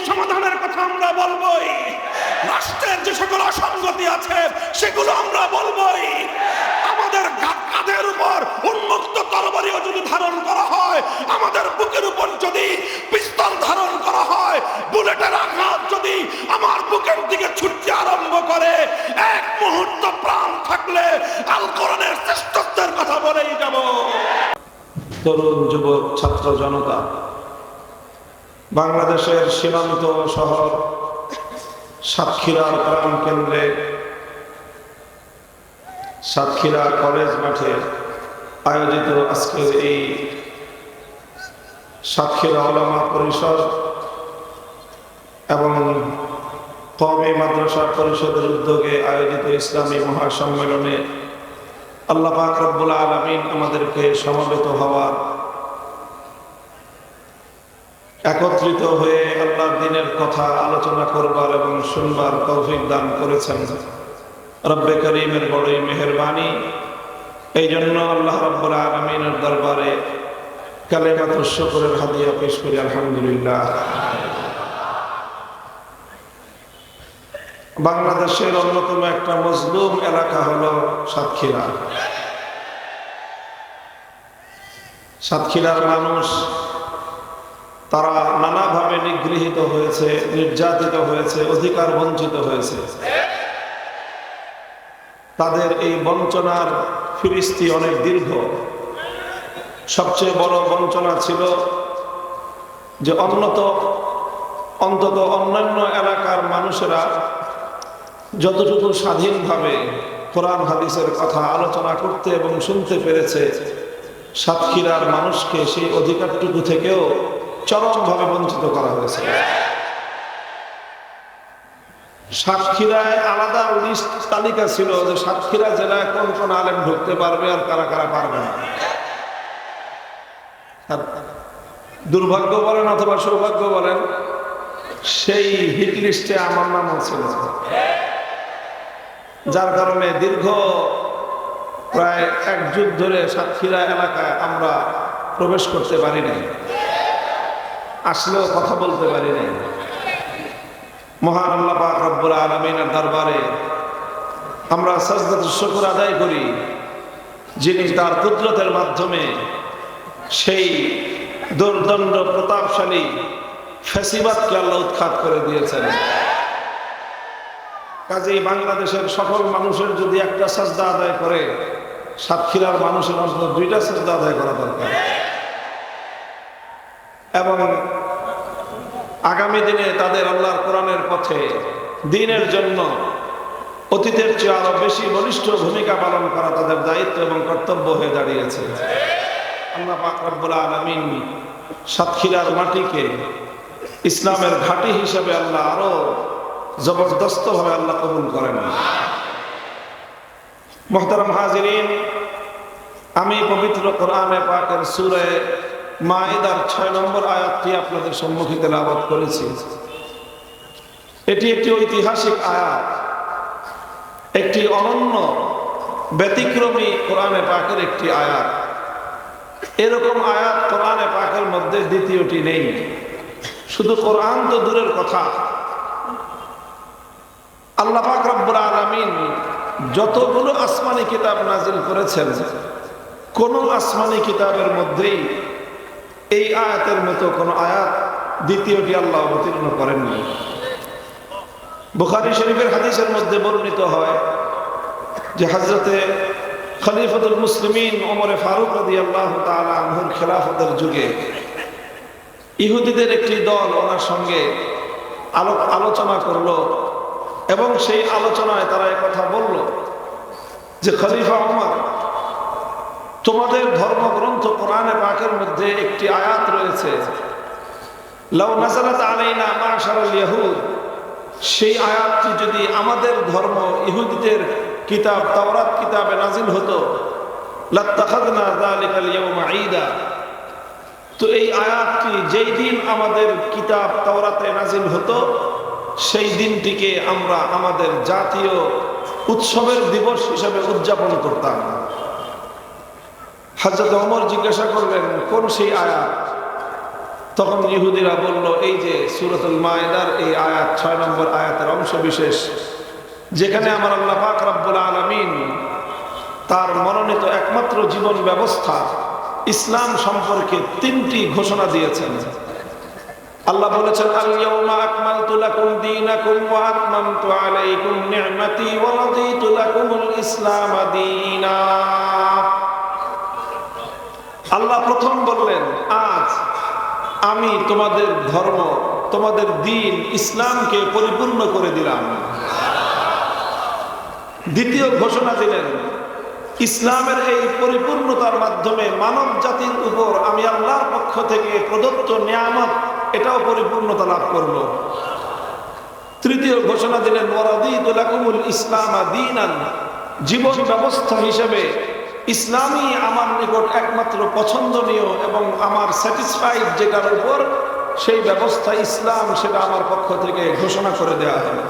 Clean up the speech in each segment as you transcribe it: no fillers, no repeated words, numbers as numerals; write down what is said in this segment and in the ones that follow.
সমাধানের কথা আমরা বলবোই, রাষ্ট্রের যে সকল অসঙ্গতি আছে সেগুলো আমরা বলবোই। আমাদের কাঁধের উপর উন্মুক্ত তরবারিও যদি ধারণ করা হয়, আমাদের বুকের উপর যদি পিস্তল ধারণ করা হয়, বুলেটের আঘাত যদি আমার বুকের দিকে ছুটতে আরম্ভ করে, এক মুহূর্ত প্রাণ থাকলে আল কোরআনের শ্রেষ্ঠত্বের কথা বলেই যাব। তরুণ যুবক ছাত্র জনতা, বাংলাদেশের সীমান্ত শহর সাতক্ষীরার প্রাণ কেন্দ্রে সাতক্ষীরা কলেজ মাঠে আয়োজিত আজকের এই সাতক্ষীরা উলামা পরিষদ এবং কওমি মাদ্রাসা পরিষদের উদ্যোগে আয়োজিত ইসলামী মহাসম্মেলনে আল্লাহ পাক রব্বুল আলামিন আমাদেরকে সমবেত হওয়ার, একত্রিত হয়ে আল্লাহর দ্বীনের কথা আলোচনা করবার এবং শুনবার তৌফিক দান করেছেন। রব্বে করিমের বড়ই মেহেরবানি। এই জন্য আল্লাহ রাব্বুল আলামিনের দরবারে কালেমাতুশ শুকরের হাদিয়া পেশ করি, আলহামদুলিল্লাহ। বাংলাদেশের অন্যতম একটা মজলুম এলাকা হলো সাতক্ষীরা। সাতক্ষীরার মানুষ তারা নানাভাবে নিগৃহীত হয়েছে, নির্যাতিত হয়েছে, অধিকার বঞ্চিত হয়েছে। তাদের এই বঞ্চনার ফিরিস্তি অনেক দীর্ঘ। সবচেয়ে বড় বঞ্চনা ছিল যে অন্তত অন্যান্য এলাকার মানুষেরা যতটুকু স্বাধীনভাবে কোরআন হাদিসের কথা আলোচনা করতে এবং শুনতে পেরেছে, সাতক্ষীরার মানুষকে সেই অধিকারটুকু থেকেও চরমভাবে বঞ্চিত করা হয়েছে। সাতক্ষীরায় আলাদা লিস্ট তালিকা ছিল যে সাতক্ষীরা জেলায় কোন কোন আলেম ঢুকতে পারবে আর কারা কারা পারবে না। দুর্ভাগ্য বলেন অথবা সৌভাগ্য বলেন, সেই হিট লিস্টে আমার নামও ছিল, যার কারণে দীর্ঘ প্রায় এক যুগ ধরে সাতক্ষীরা এলাকায় আমরা প্রবেশ করতে পারি নাই, আসলেও কথা বলতে পারি নাই। মহান আল্লাহ পাক রব্বুল আলামিনের দরবারে আমরা সাজদাতুশ শুকর আদায় করি, যিনি তার কুদরতের মাধ্যমে সেই দুর্দণ্ড প্রতাপশালী ফ্যাসিবাদকে আল্লাহ উৎখাত করে দিয়েছেন। কাজেই বাংলাদেশের সকল মানুষের যদি একটা সাজদা আদায় করে, সাতক্ষীরার মানুষের অন্তত দুইটা সাজদা আদায় করা দরকার। এবং আগামী দিনে তাদের আল্লাহর কোরআনের পথে দ্বীনের জন্য অতীতের চেয়ে আরো বেশি বলিষ্ঠ ভূমিকা পালন করা তাদের দায়িত্ব এবং কর্তব্য হয়ে দাঁড়িয়েছে। আল্লাহ পাক রব্বুল আলামিন সাতক্ষীরার মাটিকে ইসলামের ঘাঁটি হিসেবে আল্লাহ আরো জবরদস্ত ভাবে আল্লাহ কবুল করেন। মুহতারাম হাজিরিন, আমি পবিত্র কোরআনে পাকের সূরা মাইদার 6 নম্বর আয়াতটি আপনাদের সম্মুখে তেলাওয়াত করেছি। এটি একটি ঐতিহাসিক আয়াত, একটি অনন্য ব্যতিক্রমী কোরআনে পাকের একটি আয়াত। এরকম আয়াত কোরআনে পাকের মধ্যে দ্বিতীয়টি নেই। শুধু কোরআন তো দূরের কথা, আল্লাহ পাক রব্বুল আলামিন যতগুলো আসমানি কিতাব নাজিল করেছেন, কোন আসমানি কিতাবের মধ্যেই এই আয়াতের মতো কোন আয়াত দ্বিতীয়টি আল্লাহ অবতীর্ণ করেননি। বুখারী শরীফের হাদিসের মধ্যে বর্ণিত হয় যে হযরতে খলিফাতুল মুসলিমিন ওমর ফারুক রাদিয়াল্লাহু তাআলা আনহুর খেলাফতের যুগে ইহুদিদের একটি দল ওনার সঙ্গে আলোচনা করলো এবং সেই আলোচনায় তারা কথা বলল যে খলিফা ওমর, তোমাদের ধর্মগ্রন্থ কোরআনে পাকের মধ্যে একটি আয়াত রয়েছে, লাউ নাযালাত আলাইনা মা'শারাল ইয়াহুদ, সেই আয়াতটি যদি আমাদের ধর্ম ইহুদিদের কিতাব তাওরাত কিতাবে নাজিল হতো, লাত্তাখাযনা যালিকাল ইয়াওমা ঈদা, তো এই আয়াতটি যেই দিন আমাদের কিতাব তাওরাতে নাজিল হতো সেই দিনটিকে আমরা আমাদের জাতীয় উৎসবের দিবস হিসেবে উদযাপন করতাম। হযরত ওমর জিজ্ঞাসা করলেন, কোন সেই আয়াত? তখন ইহুদিরা বলল, এই যে সূরাতুল মায়েদার এই আয়াত 6 নম্বর আয়াতের অংশ বিশেষ, যেখানে আমার আল্লাহ পাক রব্বুল আলামিন তার মনোনীত একমাত্র জীবন ব্যবস্থা ইসলাম সম্পর্কে 3টি ঘোষণা দিয়েছেন। আল্লাহ বলেছেন, আল ইয়াউমা আকমালতু লাকুম দীনাকুম ওয়া আতমামতু আলাইকুম নি'মাতি ওয়া রাদিতু লাকুমুল ইসলাম দীনা। আল্লাহ প্রথম বললেন, আজ আমি তোমাদের ধর্ম, তোমাদের দ্বীন ইসলামকে পরিপূর্ণ করে দিলাম। দ্বিতীয় ঘোষণা দিলেন, ইসলামের এই পরিপূর্ণতার মাধ্যমে মানব জাতির উপর আমি আল্লাহর পক্ষ থেকে প্রদত্ত নিয়ামত এটাও পরিপূর্ণতা লাভ করলো। তৃতীয় ঘোষণা দিলেন, ওয়া রাদিতু লাকুমুল ইসলাম দীনান, জীবন ব্যবস্থা হিসেবে ইসলামই আমার নিকট একমাত্র পছন্দনীয় এবং আমার স্যাটিসফাইড, যেটার উপর সেই ব্যবস্থা ইসলাম, সেটা আমার পক্ষ থেকে ঘোষণা করে দেওয়া হলো।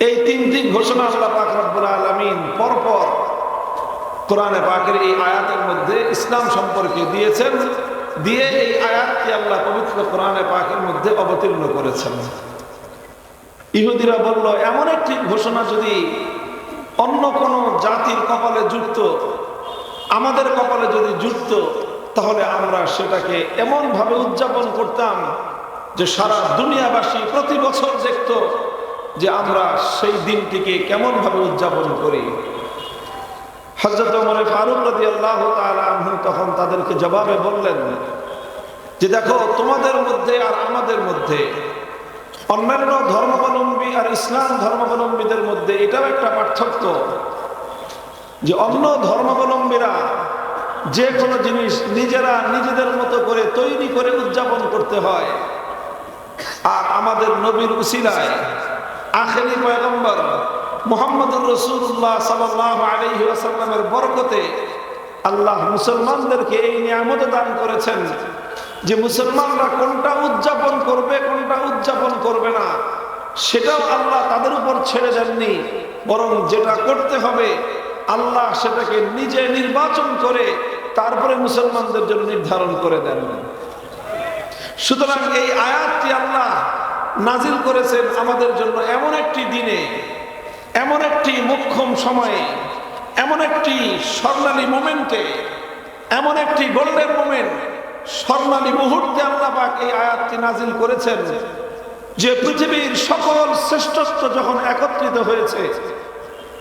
এই 3টি ঘোষণা আল্লাহ পাক রব্বুল আলামিন পরপর কোরআনে পাকের এই আয়াতের মধ্যে ইসলাম সম্পর্কে দিয়েছেন, দিয়ে এই আয়াতটি আল্লাহ পবিত্র কোরআনে পাকের মধ্যে অবতীর্ণ করেছেন। ইহুদিরা বলল, এমন একটি ঘোষণা যদি অন্য কোন জাতির কপালে জুটত, আমাদের কপালে যদি জুটত, তাহলে আমরা সেটাকে এমন ভাবে উদযাপন করতাম যে সারা দুনিয়াবাসী প্রতি বছর দেখত যে আমরা সেই দিনটিকে কেমন ভাবে উদযাপন করি। হযরত ওমর ফারুক রাদিয়াল্লাহু তাআলা আনহু তখন তাদেরকে জবাবে বললেন যে, দেখো, তোমাদের মধ্যে আর আমাদের মধ্যে, অন্যান্য ধর্মাবলম্বী আর ইসলাম ধর্মাবলম্বীদের মধ্যে এটাও একটা পার্থক্য যে অন্য ধর্মাবলম্বীরা যে কোনো জিনিস নিজেরা নিজেদের মতো করে তৈরি করে উদযাপন করতে হয়, আর আমাদের নবীর উসিলায় আখেরি পয়গম্বর মুহাম্মদুর রাসূলুল্লাহ সাল্লাল্লাহু আলাইহি ওয়াসাল্লামের বরকতে আল্লাহ মুসলমানদেরকে এই নিয়ামত দান করেছেন যে মুসলমানরা কোনটা উদযাপন করবে কোনটা উদযাপন করবে না সেটাও আল্লাহ তাদের উপর ছেড়ে দেননি, বরং যেটা করতে হবে আল্লাহ সেটাকে নিজে নির্বাচন করে তারপরে মুসলমানদের জন্য নির্ধারণ করে দেন। সুতরাং এই আয়াতটি আল্লাহ নাজিল করেছেন আমাদের জন্য এমন একটি দিনে, এমন একটি মোক্ষম সময়ে, এমন একটি স্বর্ণালী মোমেন্টে, এমন একটি গোল্ডেন মোমেন্ট, স্বর্ণালী মুহূর্তে আল্লাহ পাক এই আয়াতটি নাজিল করেছেন যে পৃথিবীর সকল শ্রেষ্ঠত্ব যখন একত্রিত হয়েছে,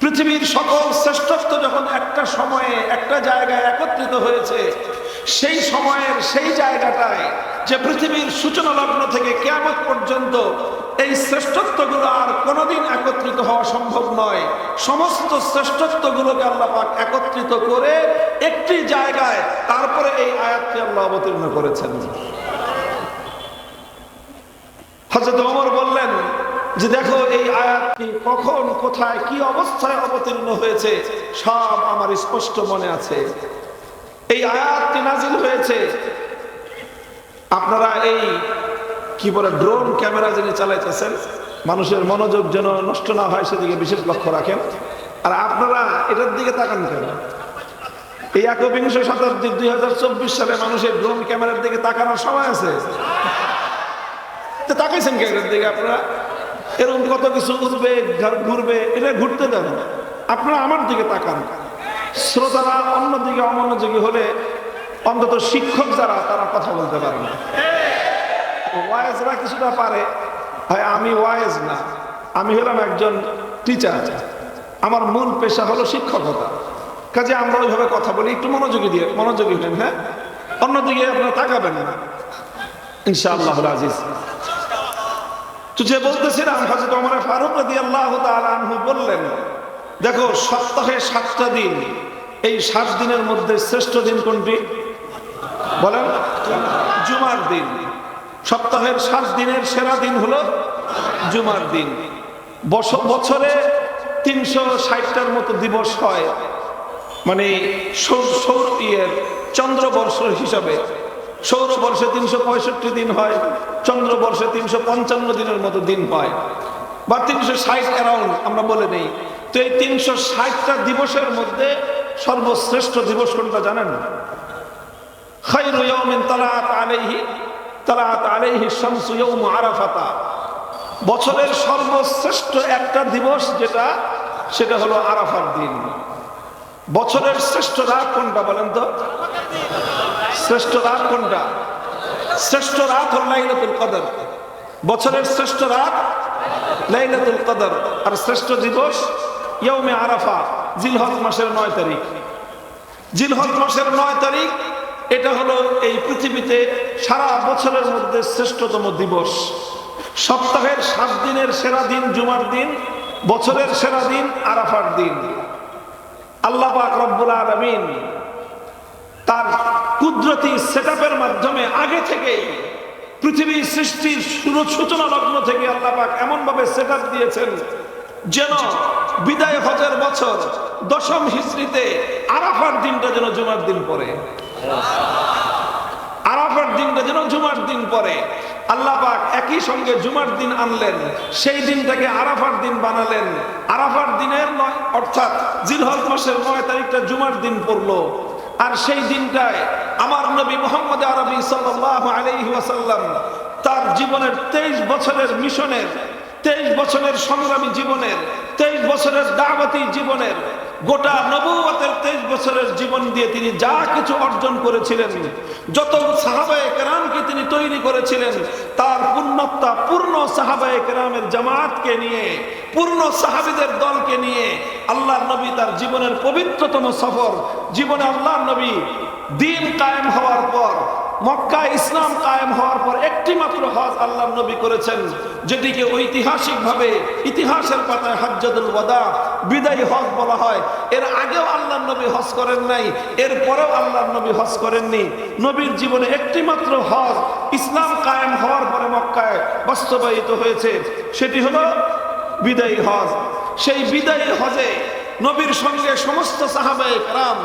পৃথিবীর সকল শ্রেষ্ঠত্ব যখন একটা সময়ে একটা জায়গায় একত্রিত হয়েছে, সেই সময়ের সেই জায়গাটায় যে পৃথিবীর সূচনা লগ্ন থেকে কিয়ামত পর্যন্ত এই শ্রেষ্ঠত্বগুলো আর কোনোদিন একত্রিত হওয়া সম্ভব নয়, সমস্ত শ্রেষ্ঠত্বগুলোকে আল্লাহ পাক একত্রিত করে একটি জায়গায় তারপরে এই আয়াতটি আল্লাহ অবতীর্ণ করেছেন। হযরত ওমর বললেন যে, দেখো, এই আয়াতটি কখন কোথায় কি অবস্থায় অবতীর্ণ হয়েছে সব আমার স্পষ্ট মনে আছে। এই আয়াতটি নাজিল হয়েছে, আপনারা এই কি বলে ড্রোন ক্যামেরা যিনি চালাইতেছেন, মানুষের মনোযোগ যেন নষ্ট না হয় সেদিকে বিশেষ লক্ষ্য রাখেন। আর আপনারা এটার দিকে তাকান কেন? এই একবিংশ শতাব্দীর 2024 সালে মানুষের ড্রোন ক্যামেরার দিকে তাকানোর সময় আছে? তাকাইছেন কেন এটার দিকে? আপনারা এরকম কত কিছু উঠবে ঘুরবে, এটা ঘুরতে দেন, আপনারা আমার দিকে তাকান। শ্রোতারা অন্যদিকে অমনোযোগী হলে অন্তত শিক্ষক যারা তারা কথা বলতে পারে না। ওয়াইজরা কিছুটা পারে, ভাই আমি ওয়াইজ না, আমি হলাম একজন টিচার, আমার মূল পেশা হলো শিক্ষকতা, কাজে আমরা ওইভাবে কথা বলি, একটু মনোযোগী হন। হ্যাঁ, অন্যদিকে আপনারা তাকাবেন না ইনশাআল্লাহুল আজিজ। তো যে বলতেছিলাম, হযরত ওমর ফারুক রাদিয়াল্লাহু তাআলা আনহু বললেন, দেখো, সপ্তাহে 7টা দিন, এই 7 দিনের মধ্যে শ্রেষ্ঠ দিন কোনটি বলেন? জুমার দিন। সপ্তাহের 7 দিনের সেরা দিন হলো জুমার দিন। বছরে 360টার মতো দিবস হয়, মানে চন্দ্রবর্ষ হিসাবে সৌরবর্ষে 365 দিন হয়, চন্দ্রবর্ষে 355 দিনের মতো দিন হয়, বা 360 অ্যারাউন্ড আমরা বলে নেই। তো এই 360টা দিবসের মধ্যে সর্বশ্রেষ্ঠ দিবস কোনটা জানেন? খায়রু ইয়াউমিন তালাআত আলাইহি শামসু ইয়াউম আরাফাতা, বছরের সর্বশ্রেষ্ঠ একটা দিবস যেটা, সেটা হলো আরাফার দিন। বছরের শ্রেষ্ঠ রাত কোনটা বলেন তো? শ্রেষ্ঠ রাত কোনটা? শ্রেষ্ঠ রাত হলো লাইলাতুল কদর। বছরের শ্রেষ্ঠ রাত লাইলাতুল কদর, আর শ্রেষ্ঠ দিবস ইয়াউমে আরাফা, জিলহজ মাসের 9 তারিখ। জিলহজ মাসের 9 তারিখ, এটা হলো এই পৃথিবীতে সারা বছরের মধ্যে শ্রেষ্ঠতম দিবস। সপ্তাহের 7 দিনের সেরা দিন জুমার দিন, বছরের সেরা দিন আরাফার দিন। আল্লাহ পাক রব্বুল আলামিন তার কুদরতি সেটআপের মাধ্যমে আগে থেকেই পৃথিবী সৃষ্টির সূচনা লগ্ন থেকে আল্লাহ পাক এমন ভাবে সেটআপ দিয়েছেন যেন বিদায় হজের বছর 10ম হিজরিতে আরাফার দিনটা যেন জুমার দিন পড়ে। আরাফার দিনটা যেন জুমার দিন পড়ে। আল্লাহ পাক একই সঙ্গে জুমার দিন আনলেন, সেই দিনটাকে আরাফার দিন বানালেন। আরাফার দিনের অর্থাৎ জিলহজ মাসের 9 তারিখটা জুমার দিন পড়লো। আর সেই দিনটায় আমার নবী মুহাম্মদ আরবি সাল্লাল্লাহু আলাইহি ওয়াসাল্লাম তার জীবনের 23 বছরের মিশনের, 23 বছরের সংগ্রামী জীবনের, 23 বছরের দাওয়াতি জীবনের, গোটা নবুয়তের 23 বছরের জীবন দিয়ে তিনি যা কিছু অর্জন করেছিলেন, যত সাহাবায়ে কেরামকে তিনি তৈরি করেছিলেন, তার পূর্ণতা পূর্ণ সাহাবায়ে কেরামের জামাতকে নিয়ে, পূর্ণ সাহাবীদের দলকে নিয়ে আল্লাহর নবী তার জীবনের পবিত্রতম সফর, জীবনে আল্লাহর নবী দিন কায়েম হওয়ার পর, মক্কায় ইসলাম কায়েম হওয়ার পর একটি মাত্র হজ আল্লাহর নবী করেছেন, যেটিকে ঐতিহাসিকভাবে ইতিহাসের পাতায় হজ্জাতুল ওয়াদা, বিদায়ী হজ বলা হয়। এর আগেও আল্লাহর নবী হজ করেন নাই, এর পরেও আল্লাহর নবী হজ করেননি। নবীর জীবনে একটি মাত্র হজ ইসলাম কায়েম হওয়ার পরে মক্কায় বাস্তবায়িত হয়েছে, সেটি হলো বিদায়ী হজ। সেই বিদায়ী হজে নবীর সঙ্গে সমস্ত সাহাবায়ে কেরাম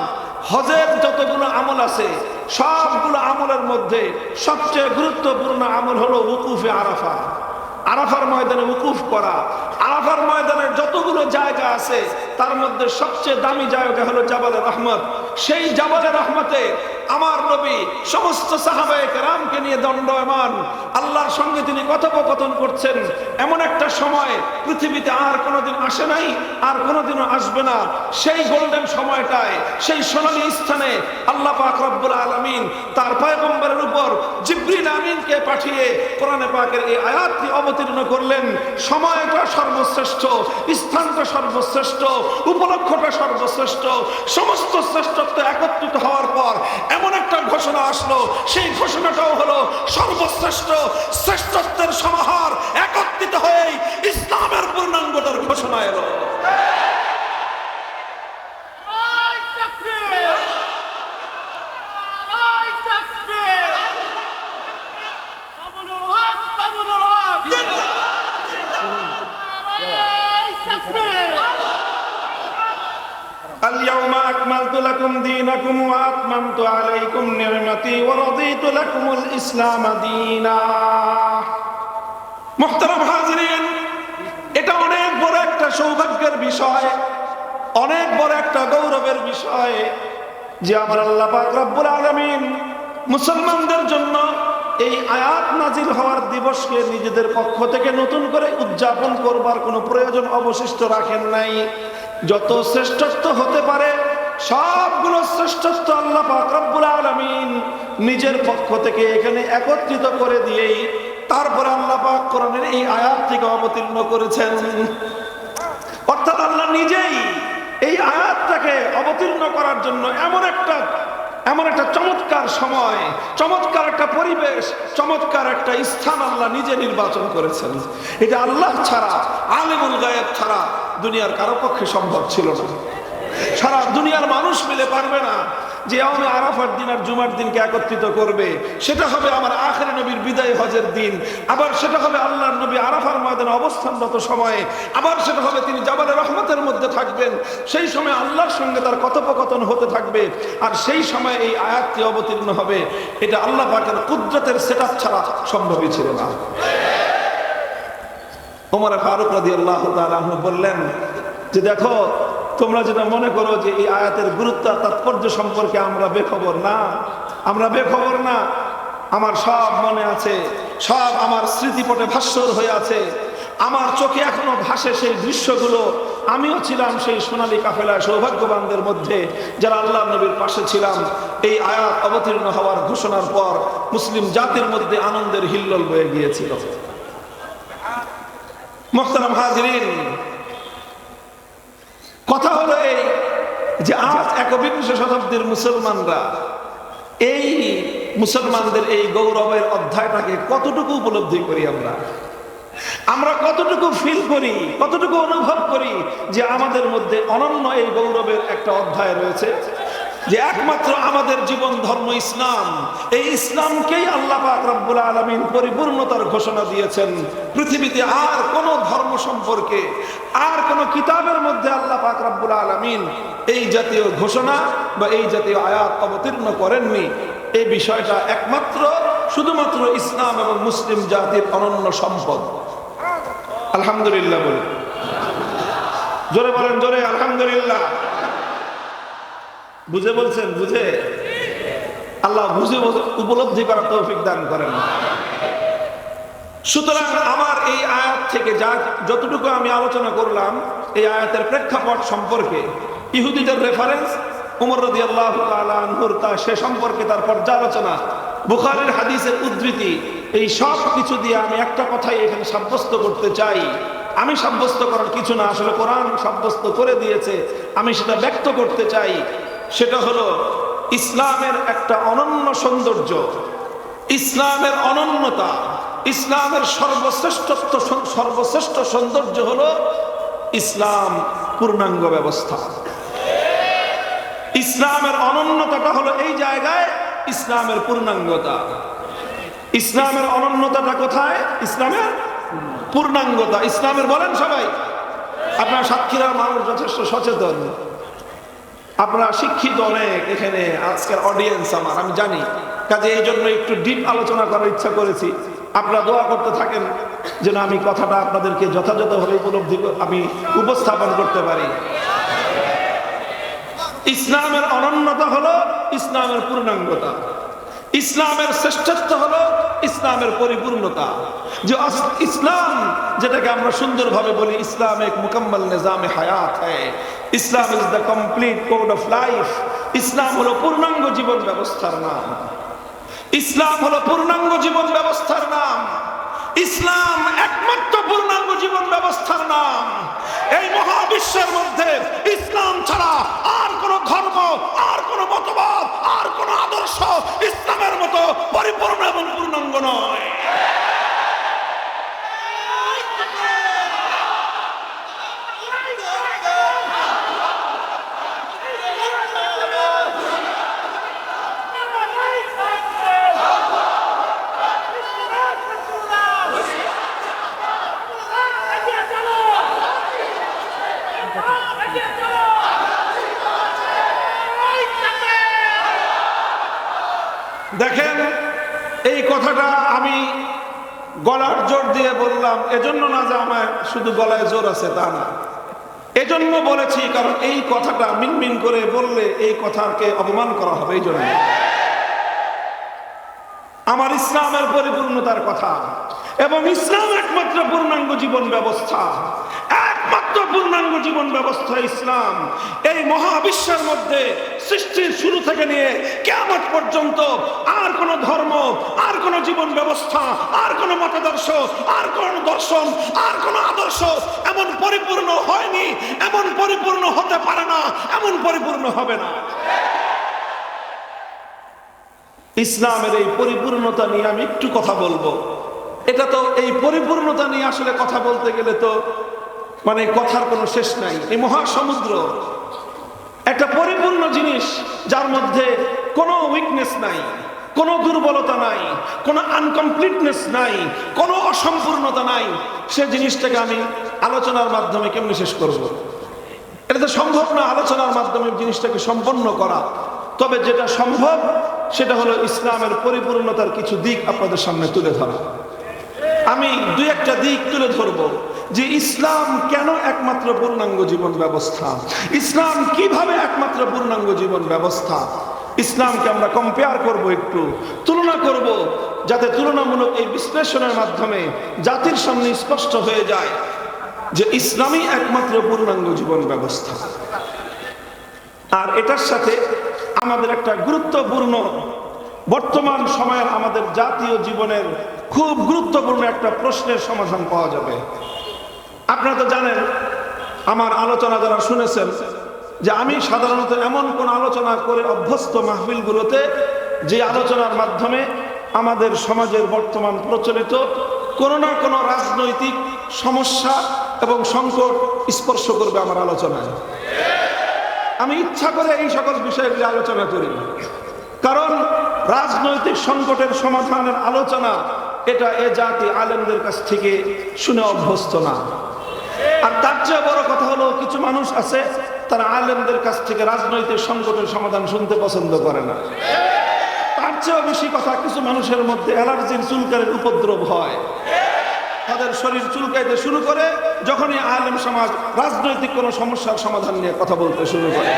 হজের যতগুলো আমল আছে সবগুলো আমলের মধ্যে সবচেয়ে গুরুত্বপূর্ণ আমল হলো উকুফে আরাফা। আরাফার ময়দানে উকুফ করা। আরাফার ময়দানের যতগুলো জায়গা আছে তার মধ্যে সবচেয়ে দামি জায়গা হলো জাবালে রহমত। সেই জাবালে রহমতে আমার নবী সমস্ত সাহাবায়ে কেরামকে নিয়ে দণ্ডায়মান, আল্লাহর সঙ্গে তিনি কথোপকথন করছেন। এমন একটা সময় পৃথিবীতে আর কোনোদিন আসে নাই, আর কোনোদিনও আসবে না। সেই গোল্ডেন সময়টায়, সেই সোনালী স্থানে আল্লাহ পাক রব্বুল আলামিন তার পয়গম্বরের উপর জিবরিল আমিনকে পাঠিয়ে কোরআনে পাকের এই আয়াতটি অবতীর্ণ করলেন। সময়টা সর্বশ্রেষ্ঠ, স্থানটা সর্বশ্রেষ্ঠ, উপলক্ষটা সর্বশ্রেষ্ঠ। সমস্ত শ্রেষ্ঠত্ব একত্রিত হওয়ার পর এমন একটা ঘোষণা আসলো, সেই ঘোষণাটাও হলো সর্বশ্রেষ্ঠ। শ্রেষ্ঠত্বের সমাহার একত্রিত হয়েই ইসলামের পূর্ণাঙ্গতার ঘোষণা এলো। اليوم أكملت لكم دينكم وأتممت عليكم نعمتي ورضيت لكم الإسلام دينا। মুহতারাম হাজিরিন, এটা অনেক বড় একটা সৌভাগ্যের বিষয়, অনেক বড় একটা গৌরবের বিষয় যে আমার আল্লাহ পাক রব্বুল আলামিন মুসলমানদের জন্য এই আয়াত নাজিল হওয়ার দিবসকে নিজেদের পক্ষ থেকে নতুন করে উদযাপন করবার কোনো প্রয়োজন অবশিষ্ট রাখেন নাই। যত শ্রেষ্ঠত্ব হতে পারে সবগুলো শ্রেষ্ঠত্ব আল্লাহ পাক রব্বুল আলামিন নিজের পক্ষ থেকে এখানে একত্রিত করে দিয়েই তারপরে আল্লাহ পাক কোরআনের এই আয়াতটিকে অবতীর্ণ করেছেন। অর্থাৎ আল্লাহ নিজেই এই আয়াতটাকে অবতীর্ণ করার জন্য এমন একটা চমৎকার সময়, চমৎকার একটা পরিবেশ, চমৎকার একটা স্থান আল্লাহ নিজে নির্বাচন করেছেন। এটা আল্লাহ ছাড়া, আলিমুল গায়েব ছাড়া দুনিয়ার কারো পক্ষে সম্ভব ছিল না। সারা দুনিয়ার মানুষ মিলে পারবে না যে আমি আরাফার দিন আর জুমার দিনকে একত্রিত করবে। সেটা হবে আমার আখিরি নবীর বিদায় হজের দিন, আবার সেটা হবে আল্লাহর নবী আরাফার ময়দানে অবস্থানরত সময়ে, আবার সেটা হবে তিনি জাবালে রহমতের মধ্যে থাকবেন। সেই সময় আল্লাহর সঙ্গে তার কথোপকথন হতে থাকবে, আর সেই সময় এই আয়াতটি অবতীর্ণ হবে। এটা আল্লাহ পাকের কুদরতের সেটআপ ছাড়া সম্ভবই ছিল না। ওমর ফারুক রাদিয়াল্লাহু তাআলা আনহু বললেন যে দেখো, তোমরা যেটা মনে করো যে এই আয়াতের গুরুত্ব আর তাৎপর্য সম্পর্কে আমরা বেখবর, না, আমরা বেখবর না। আমার সব মনে আছে, সব আমার স্মৃতিপটে ভাস্বর হয়ে আছে। আমার চোখে এখনো ভাসে সেই দৃশ্যগুলো। আমিও ছিলাম সেই সোনালী কাফেলায় সৌভাগ্যবানদের মধ্যে যারা আল্লাহ নবীর পাশে ছিলাম। এই আয়াত অবতীর্ণ হওয়ার ঘোষণার পর মুসলিম জাতির মধ্যে আনন্দের হিল্লোল বয়ে গিয়েছিল। মোহতারাম হাজিরিন, কথা হলো এই যে আজ একবিংশ শতাব্দীর মুসলমানরা এই মুসলমানদের এই গৌরবের অধ্যায়টাকে কতটুকু উপলব্ধি করি আমরা কতটুকু ফিল করি, কতটুকু অনুভব করি যে আমাদের মধ্যে অনন্য এই গৌরবের একটা অধ্যায় রয়েছে, যে একমাত্র আমাদের জীবন ধর্ম ইসলাম। এই ইসলামকেই আল্লাহ পাক রব্বুল আলামিন পরিপূর্ণতার ঘোষণা দিয়েছেন। পৃথিবীতে আর কোন ধর্ম সম্পর্কে আর কোন কিতাবের মধ্যে আল্লাহ পাক রব্বুল আলামিন এই জাতীয় ঘোষণা বা এই জাতীয় আয়াত অবতীর্ণ করেননি। এই বিষয়টা একমাত্র শুধুমাত্র ইসলাম এবং মুসলিম জাতির অনন্য সম্পদ। আলহামদুলিল্লাহ বলে জোরে বলেন, জোরে আলহামদুলিল্লাহ। বুঝে বলছেন? বুঝে? আল্লাহ বুঝে উপলব্ধি করার তৌফিক দান করেন। সুতরাং আমার এই আয়াত থেকে যতটুকু আমি আলোচনা করলাম, এই আয়াতের প্রেক্ষাপট সম্পর্কে, ইহুদিদের রেফারেন্স, উমর রাদিয়াল্লাহু তাআলা আনহুর সে সম্পর্কে তার পর্যালোচনা, বুখারীর হাদিসের উদ্ধৃতি, এই সব কিছু দিয়ে আমি একটা কথাই এখানে সাব্যস্ত করতে চাই। আমি সাব্যস্ত করার কিছু না, আসলে কোরআন সাব্যস্ত করে দিয়েছে। আমি সেটা ব্যক্ত করতে চাই। সেটা হলো ইসলামের একটা অনন্য সৌন্দর্য, ইসলামের অনন্যতা, ইসলামের সর্বশ্রেষ্ঠ সৌন্দর্য হলো ইসলাম পূর্ণাঙ্গ ব্যবস্থা। ইসলামের অনন্যতাটা হলো এই জায়গায় ইসলামের পূর্ণাঙ্গতা। ইসলামের অনন্যতাটা কোথায়? ইসলামের পূর্ণাঙ্গতা। ইসলামের বলেন সবাই। আপনার সাতক্ষীরার মানুষ যথেষ্ট সচেতন, আপনারা শিক্ষিত অনেক এখানে, আজকের অডিয়েন্স আমার, আমি জানি। কাজে এই জন্য একটু ডিপ আলোচনা করার ইচ্ছা করেছি। আপনারা দোয়া করতে থাকেন যেন আমি কথাটা আপনাদেরকে যথাযথভাবে আমি উপস্থাপন করতে পারি। ইসলামের অনন্যতা হলো ইসলামের পূর্ণাঙ্গতা, ইসলামের শ্রেষ্ঠত্ব হলো ইসলামের পরিপূর্ণতা। যে ইসলাম, যেটাকে আমরা সুন্দরভাবে বলি ইসলাম এক মুকম্মল নিজামে হায়াত হ্যায়, Islam is the complete code of life. ইসলাম হলো পূর্ণাঙ্গ জীবন ব্যবস্থার নাম। ইসলাম হলো পূর্ণাঙ্গ জীবন ব্যবস্থার নাম। ইসলাম একমাত্র পূর্ণাঙ্গ জীবন ব্যবস্থার নাম। এই মহাবিশ্বের মধ্যে ইসলাম ছাড়া আর কোন ধর্ম, আর কোন মতবাদ, আর কোন আদর্শ ইসলামের মতো পরিপূর্ণ এবং পূর্ণাঙ্গ নয়। দেখেন, এই কথাটা আমি গলার জোর দিয়ে বললাম এজন্য না যে আমার শুধু গলায় জোর আছে তা না, এজন্য বলেছি কারণ এই কথাটা মিনমিন করে বললে এই কথাকে অপমান করা হবে। এই জন্য আমার ইসলামের পরিপূর্ণতার কথা, এবং ইসলাম একমাত্র পূর্ণাঙ্গ জীবন ব্যবস্থা, একমাত্র পূর্ণাঙ্গ জীবন ব্যবস্থা ইসলাম। এই মহাবিশ্বের মধ্যে সৃষ্টির শুরু থেকে নিয়ে কিয়ামত পর্যন্ত আর কোন ধর্ম, আর কোন জীবন ব্যবস্থা, আর কোন মতাদর্শ, আর কোন দর্শন, আর কোন আদর্শ এমন পরিপূর্ণ হয়নি, এমন পরিপূর্ণ হতে পারে না, এমন পরিপূর্ণ হবে না। ইসলামের এই পরিপূর্ণতা নিয়ে আমি একটু কথা বলবো। এটা তো এই পরিপূর্ণতা নিয়ে আসলে কথা বলতে গেলে তো মানে কথার কোনো শেষ নাই। এই মহাসমুদ্র একটা পরিপূর্ণ জিনিস, যার মধ্যে কোনো উইকনেস নাই, কোনো দুর্বলতা নাই, কোনো আনকমপ্লিটনেস নাই, কোনো অসম্পূর্ণতা নাই। সে জিনিসটাকে আমি আলোচনার মাধ্যমে কেমনি শেষ করব? এটা তো সম্ভব না আলোচনার মাধ্যমে জিনিসটাকে সম্পন্ন করা। তবে যেটা সম্ভব সেটা হলো ইসলামের পরিপূর্ণতার কিছু দিক আপনাদের সামনে তুলে ধরা। আমি দুই একটা দিক তুলে ধরবো যে ইসলাম কেন একমাত্র পূর্ণাঙ্গ জীবন ব্যবস্থা, ইসলাম কিভাবে একমাত্র পূর্ণাঙ্গ জীবন ব্যবস্থা। ইসলামকে আমরা কম্পেয়ার করব, একটু তুলনা করব, যাতে তুলনামূলক এই বিশ্লেষণের মাধ্যমে জাতির সামনে স্পষ্ট হয়ে যায় যে ইসলামই একমাত্র পূর্ণাঙ্গ জীবন ব্যবস্থা। আর এটার সাথে আমাদের একটা গুরুত্বপূর্ণ বর্তমান সময়ের আমাদের জাতীয় জীবনের খুব গুরুত্বপূর্ণ একটা প্রশ্নের সমাধান পাওয়া যাবে। আপনারা তো জানেন, আমার আলোচনা যারা শুনেছেন, যে আমি সাধারণত এমন কোন আলোচনা করে অভ্যস্ত মাহফিলগুলোতে যে আলোচনার মাধ্যমে আমাদের সমাজের বর্তমান প্রচলিত কোনো না কোনো রাজনৈতিক সমস্যা এবং সংকট স্পর্শ করবে আমার আলোচনায়। আমি ইচ্ছা করে এই সকল বিষয়গুলি আলোচনা করি, কারণ রাজনৈতিক সংকটের সমাধানের আলোচনা এটা এ জাতি আলেমদের কাছ থেকে শুনে অভ্যস্ত না। আর তার চেয়ে বড় কথা হলো, কিছু মানুষ আছে তারা আলেমদের কাছ থেকে রাজনৈতিক সংকটের সমাধান শুনতে পছন্দ করে না। তার চেয়েও বেশি কথা, কিছু মানুষের মধ্যে অ্যালার্জির চুলকানির উপদ্রব হয়, তাদের শরীর চুলকাইতে শুরু করে যখনই আলেম সমাজ রাজনৈতিক কোনো সমস্যার সমাধান নিয়ে কথা বলতে শুরু করে।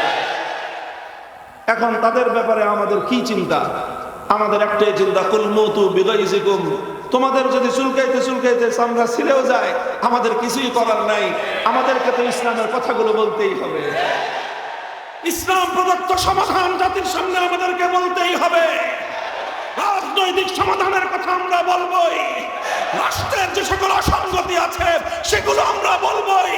এখন তাদের ব্যাপারে আমাদের কি চিন্তা? আমাদের একটাই চিন্তা, কুল মউতু বিগাইজিকুম, তোমাদের যদি চুলকাইতে চুলকাইতে চামড়া ছিঁড়েও যায়, আমাদের কিছুই করার নাই, আমাদেরকে তো ইসলামের কথাগুলো বলতেই হবে। ইসলাম প্রদত্ত সমাধান জাতির সামনে আমাদেরকে বলতেই হবে। রাজনৈতিক সমাধানের কথা আমরা বলবোই, রাষ্ট্রের যে সকল অসঙ্গতি আছে সেগুলো আমরা বলবোই।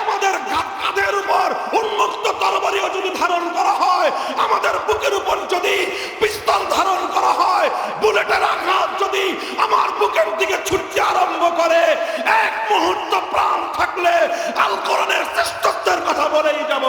আমাদের কাঁধের উপর উন্মুক্ত তরবারিও যদি ধারণ করা হয়, আমাদের বুকের উপর যদি পিস্তল ধারণ করা হয়, বুলেটের আঘাত যদি আমার বুকের দিকে ছুটতে আরম্ভ করে, এক মুহূর্ত প্রাণ থাকলে আল কোরআনের শ্রেষ্ঠত্বের কথা বলেই যাব।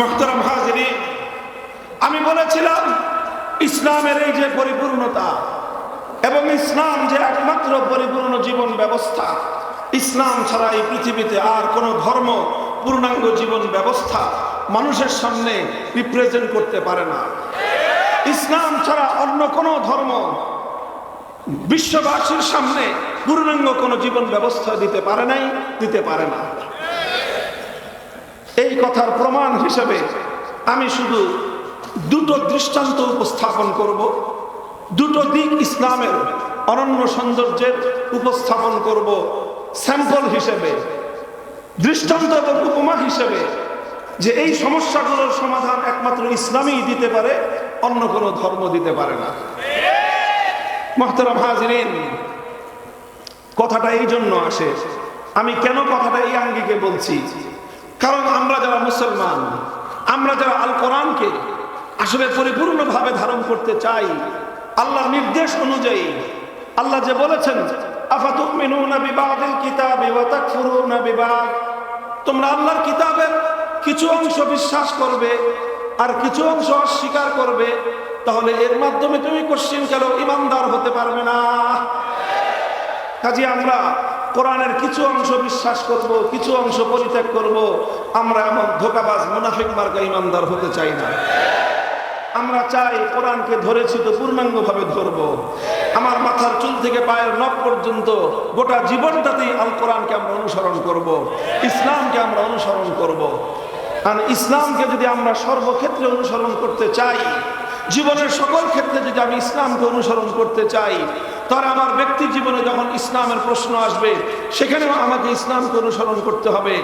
মুহতারাম হাজিরিন, আমি বলেছিলাম ইসলামের এই যে পরিপূর্ণতা এবং ইসলাম যে একমাত্র পরিপূর্ণ জীবন ব্যবস্থা, ইসলাম ছাড়া এই পৃথিবীতে আর কোনো ধর্ম পূর্ণাঙ্গ জীবন ব্যবস্থা মানুষের সামনে রিপ্রেজেন্ট করতে পারে না। ইসলাম ছাড়া অন্য কোনো ধর্ম বিশ্ববাসীর সামনে পূর্ণাঙ্গ কোনো জীবন ব্যবস্থা দিতে পারে নাই, দিতে পারে না। এই কথার প্রমাণ হিসেবে আমি শুধু দুটো দৃষ্টান্ত উপস্থাপন করব, দুটো দিক ইসলামের অনন্য সৌন্দর্যের উপস্থাপন করব স্যাম্পল হিসেবে, দৃষ্টান্ত এবং উপমা হিসেবে, যে এই সমস্যাগুলোর সমাধান একমাত্র ইসলামই দিতে পারে, অন্য কোনো ধর্ম দিতে পারে না। মুহতারাম হাজিরিন, কথাটা এই জন্য আসে, আমি কেন কথাটা এই আঙ্গিকে বলছি, কারণ আমরা যারা মুসলমান, আমরা যারা আল কোরআনকে আসলে পরিপূর্ণভাবে ধারণ করতে চাই, আল্লাহর নির্দেশ অনুযায়ী, আল্লাহ যে বলেছেন আফাতুমিনুনা বিবাদিল কিতাবি ওয়া তাকফুরুনা বিবাদ, তোমরা আল্লাহর কিতাবের কিছু অংশ বিশ্বাস করবে আর কিছু অংশ অস্বীকার করবে, তাহলে এর মাধ্যমে তুমি কোশ্চিন কেন ইমানদার হতে পারবে না। কাজে আমরা কোরআনের কিছু অংশ বিশ্বাস করব, কিছু অংশ পরিত্যাগ করব। আমরা এমন ধোঁকাবাজ মুনাফিক মার্কা ইমানদার হতে চাই না। আমরা চাই কোরআনকে ধরেছি তো পূর্ণাঙ্গভাবে ধরবো, আমার মাথার চুল থেকে পায়ের নখ পর্যন্ত গোটা জীবনটাতেই আল কোরআনকে আমরা অনুসরণ করব, ইসলামকে আমরা অনুসরণ করব। আর ইসলামকে যদি আমরা সর্বক্ষেত্রে অনুসরণ করতে চাই, জীবনের সকল ক্ষেত্রে যদি আমি ইসলামকে অনুসরণ করতে চাই, তাহলে আমার ব্যক্তি জীবনে যখন ইসলামের প্রশ্ন আসবে সেখানেও আমাকে ইসলামকে অনুসরণ করতে হবে।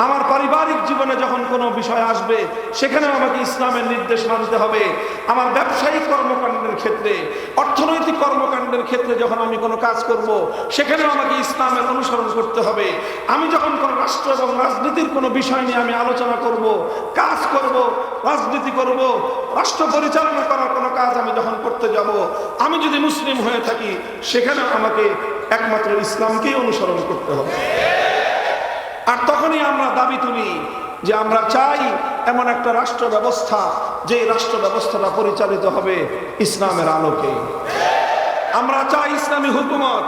আমার পারিবারিক জীবনে যখন কোনো বিষয় আসবে সেখানেও আমাকে ইসলামের নির্দেশ মানতে হবে। আমার ব্যবসায়িক কর্মকাণ্ডের ক্ষেত্রে, অর্থনৈতিক কর্মকাণ্ডের ক্ষেত্রে যখন আমি কোনো কাজ করব সেখানেও আমাকে ইসলামের অনুসরণ করতে হবে। আমি যখন কোনো রাষ্ট্র এবং রাজনীতির কোনো বিষয় নিয়ে আমি আলোচনা করব, কাজ করব, রাজনীতি করব, রাষ্ট্র পরিচালনা করার কোনো কাজ আমি যখন করতে যাব, আমি যদি মুসলিম হয়ে থাকি সেখানে আমাকে একমাত্র ইসলামকেই অনুসরণ করতে হবে। আর তখনই আমরা দাবি তুলি যে আমরা চাই এমন একটা রাষ্ট্র ব্যবস্থা, যে রাষ্ট্র ব্যবস্থাটা পরিচালিত হবে ইসলামের আলোকে। আমরা চাই ইসলামী হুকুমত,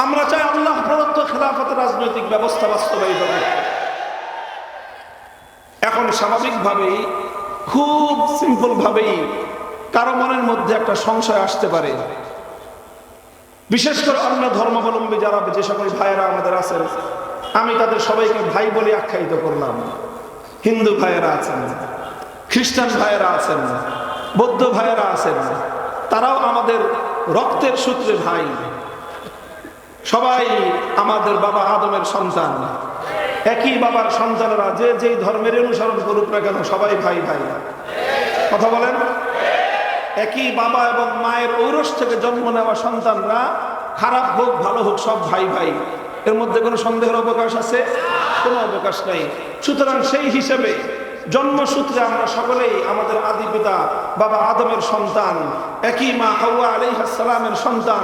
আমরা চাই আল্লাহ প্রদত্ত খেলাফতের রাজনৈতিক ব্যবস্থা বাস্তবায়িত করতে। এখন স্বাভাবিকভাবেই, খুব সিম্পল ভাবেই কারো মনের মধ্যে একটা সংশয় আসতে পারে, বিশেষ করে অন্য ধর্মাবলম্বী যারা, যে সকল ভাইয়েরা আমাদের আছেন, আমি তাদের সবাইকে ভাই বলে আখ্যায়িত করলাম। হিন্দু ভাইয়েরা আছেন, খ্রিস্টান ভাইয়েরা আছেন, বৌদ্ধ ভাইয়েরা আছেন, তারাও আমাদের রক্তের সূত্রে ভাই। সবাই আমাদের বাবা আদমের সন্তান, একই বাবার সন্তানেরা যে যেই ধর্মের অনুসরণ করুক না কেন সবাই ভাই ভাই। কথা বলেন? একই বাবা এবং মায়ের ঔরস থেকে জন্ম নেওয়া সন্তানরা, খারাপ হোক ভালো হোক, সব ভাই ভাই। এর মধ্যে কোনো সন্দেহের অবকাশ আছে? কোনো অবকাশ নেই। সুতরাং সেই হিসেবে জন্মসূত্রে আমরা সকলেই আমাদের আদি পিতা বাবা আদমের সন্তান, একই মা হাওয়া আলাইহিস সালামের সন্তান।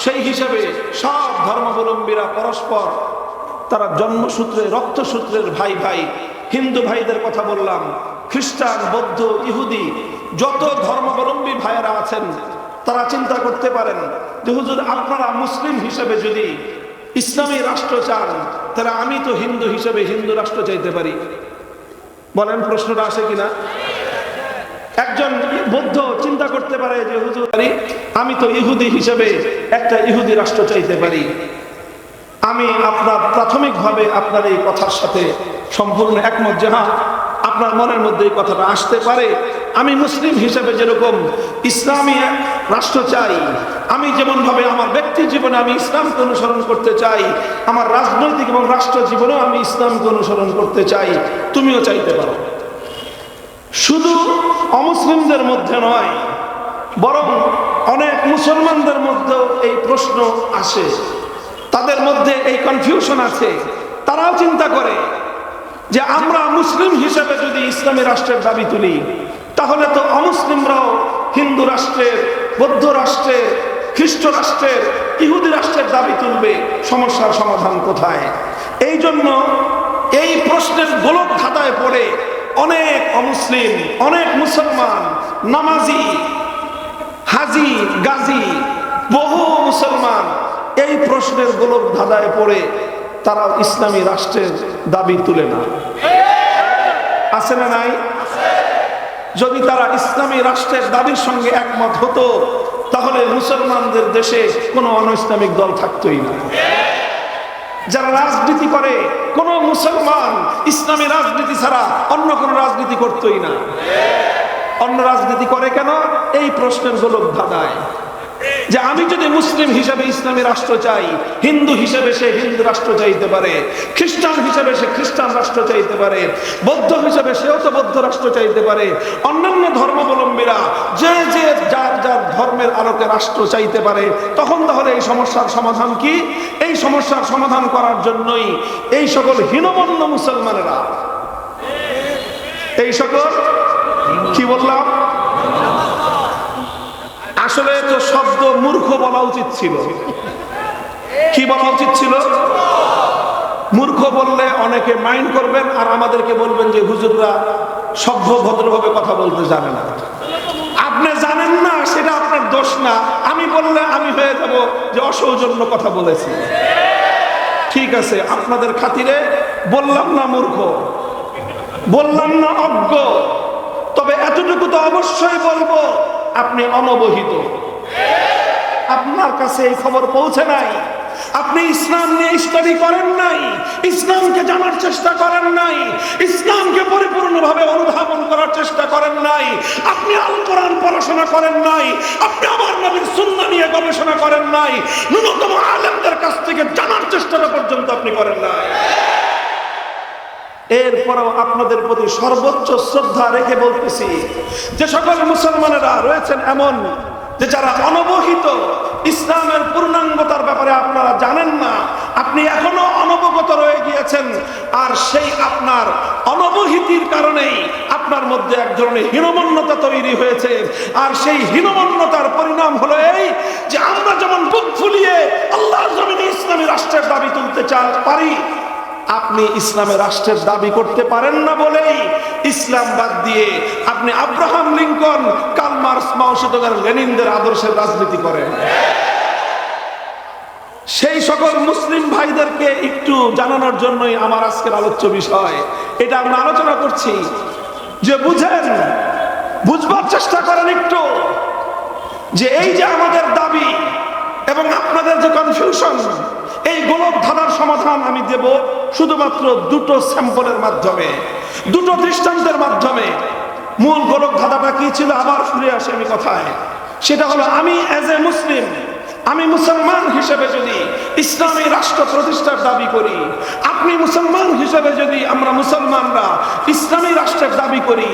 সেই হিসেবে সব ধর্মাবলম্বীরা পরস্পর তারা জন্মসূত্রে রক্তসূত্রের ভাই ভাই। হিন্দু ভাইদের কথা বললাম, খ্রিস্টান, বৌদ্ধ, ইহুদি, যত ধর্মাবলম্বী ভাইয়েরা আছেন তারা চিন্তা করতে পারেন যে হুজুর, আপনারা মুসলিম হিসেবে যদি ইসলামী রাষ্ট্র চান, তাহলে আমি তো হিন্দু হিসেবে হিন্দু রাষ্ট্র চাইতে পারি। বলেন, প্রশ্নটা আসে কিনা? একজন বৌদ্ধ চিন্তা করতে পারে যে হুজুর, আমি তো ইহুদি হিসেবে একটা ইহুদি রাষ্ট্র চাইতে পারি। আমি আপনার প্রাথমিকভাবে আপনার এই কথার সাথে সম্পূর্ণ একমত যে হ্যাঁ, আপনার মনের মধ্যে এই কথাটা আসতে পারে। আমি মুসলিম হিসেবে যেরকম ইসলামী রাষ্ট্র চাই, আমি যেমন ভাবে আমার ব্যক্তি জীবনে আমি ইসলামকে অনুসরণ করতে চাই, আমার রাজনৈতিক এবং রাষ্ট্র জীবনেও আমি ইসলামকে অনুসরণ করতে চাই, তুমিও চাইতে পারো। শুধু অমুসলিমদের মধ্যে নয়, বরং অনেক মুসলমানদের মধ্যেও এই প্রশ্ন আসে, তাদের মধ্যে এই কনফিউশন আছে। তারাও চিন্তা করে যে আমরা মুসলিম হিসেবে যদি ইসলামী রাষ্ট্রের দাবি তুলি, তাহলে তো অমুসলিমরাও হিন্দু রাষ্ট্রের, বৌদ্ধ রাষ্ট্রের, খ্রিস্ট রাষ্ট্রের, ইহুদি রাষ্ট্রের দাবি তুলবে। সমস্যার সমাধান কোথায়? এই জন্য এই প্রশ্নের গোলক ধাঁধায় পড়ে অনেক অমুসলিম, অনেক মুসলমান, নামাজি, হাজি, গাজী, বহু মুসলমান এই প্রশ্নের গোলক ধাঁধায় পড়ে তারা ইসলামী রাষ্ট্রের দাবি তুলে না। আছে না নাই? যদি তারা ইসলামী রাষ্ট্রের দাবির সঙ্গে একমত হতো, তাহলে মুসলমানদের দেশে কোনো অনইসলামিক দল থাকতোই না। যারা রাজনীতি করে, কোন মুসলমান ইসলামী রাজনীতি ছাড়া অন্য কোন রাজনীতি করতোই না। অন্য রাজনীতি করে কেন? এই প্রশ্নের গোলক ধাঁধায় যে আমি যদি মুসলিম হিসেবে ইসলামী রাষ্ট্র চাই, হিন্দু হিসেবে সে হিন্দু রাষ্ট্র চাইতে পারে, খ্রিস্টান হিসেবে সে খ্রিস্টান রাষ্ট্র চাইতে পারে, বৌদ্ধ হিসেবে সেও তো বৌদ্ধ রাষ্ট্র চাইতে পারে, অন্যান্য ধর্মাবলম্বীরা যে যে যার যার ধর্মের আলোকে রাষ্ট্র চাইতে পারে। তখন তাহলে এই সমস্যার সমাধান কি? এই সমস্যার সমাধান করার জন্যই এই সকল হীনমন্য মুসলমানেরা, এই সকল কি বললাম, আসলে তো শব্দ মূর্খ বলা উচিত ছিল। কি বলা উচিত ছিল? মূর্খ বললে অনেকে মাইন্ড করবেন আর আমাদেরকে বলবেন যে হুজুররা সভ্য ভদ্রভাবে কথা বলতে জানে না। আপনি জানেন না, সেটা আপনার দোষ না। আমি বললে আমি হয়ে যাব যে অসৌজন্য কথা বলেছি। ঠিক আছে, আপনাদের খাতিরে বললাম না মূর্খ, বললাম না অজ্ঞ, তবে এতটুকু তো অবশ্যই বলবো, আপনি অনবহিত। আপনার কাছে এই খবর পৌঁছে নাই, আপনি ইসলাম নিয়ে স্টাডি করেন নাই, ইসলামকে জানার চেষ্টা করেন নাই, ইসলামকে পরিপূর্ণভাবে অনুধাবন করার চেষ্টা করেন নাই, আপনি আল কোরআন পড়াশোনা করেন নাই, আপনি আমার নবীর সুন্নাহ নিয়ে গবেষণা করেন নাই, ন্যূনতম আলেমদের কাছ থেকে জানার চেষ্টাটা পর্যন্ত আপনি করেন নাই। এরপরেও আপনাদের প্রতি সর্বোচ্চ শ্রদ্ধা রেখে বলতেছি, যে সকল মুসলমানেরা রয়েছেন এমন যে যারা অনবহিত, ইসলামের পূর্ণাঙ্গতার ব্যাপারে আপনারা জানেন না, আপনি এখনো অনবগত রয়ে গিয়েছেন, আর সেই আপনার অনবহিতির কারণেই আপনার মধ্যে এক ধরনের হীনমন্যতা তৈরি হয়েছে। আর সেই হীনমন্যতার পরিণাম হলো এই যে আমরা যেমন বুক ফুলিয়ে আল্লাহর জমিনে ইসলামী রাষ্ট্রের দাবি তুলতে পারি, আপনি ইসলামের রাষ্ট্রের দাবি করতে পারেন না বলেই ইসলাম বাদ দিয়ে আপনি আব্রাহাম লিঙ্কন, কার্ল মার্কস, মাও সেতুং, লেনিনদের আদর্শের রাজনীতি করেন। সেই সকল মুসলিম ভাইদেরকে একটু জানানোর জন্যই আমার আজকের আলোচ্য বিষয়। এটা আমরা আলোচনা করছি যে বুঝেন, বুঝবার চেষ্টা করেন একটু, যে এই যে আমাদের দাবি এবং আপনাদের যে কনফিউশন, এই গোলক ধাঁধার সমাধান আমি দেব শুধুমাত্র দুটো স্যাম্পলের মাধ্যমে, দুটো দৃষ্টান্তের মাধ্যমে। মূল গোলক ধাঁধাটা কি ছিল, আবার ফিরে আসে আমি কথায়। সেটা হলো, আমি অ্যাজ এ মুসলিম, আমি মুসলমান হিসেবে যদি ইসলামী রাষ্ট্র প্রতিষ্ঠার দাবি করি, আপনি মুসলমান হিসেবে যদি আমরা মুসলমানরা ইসলামী রাষ্ট্রের দাবি করি,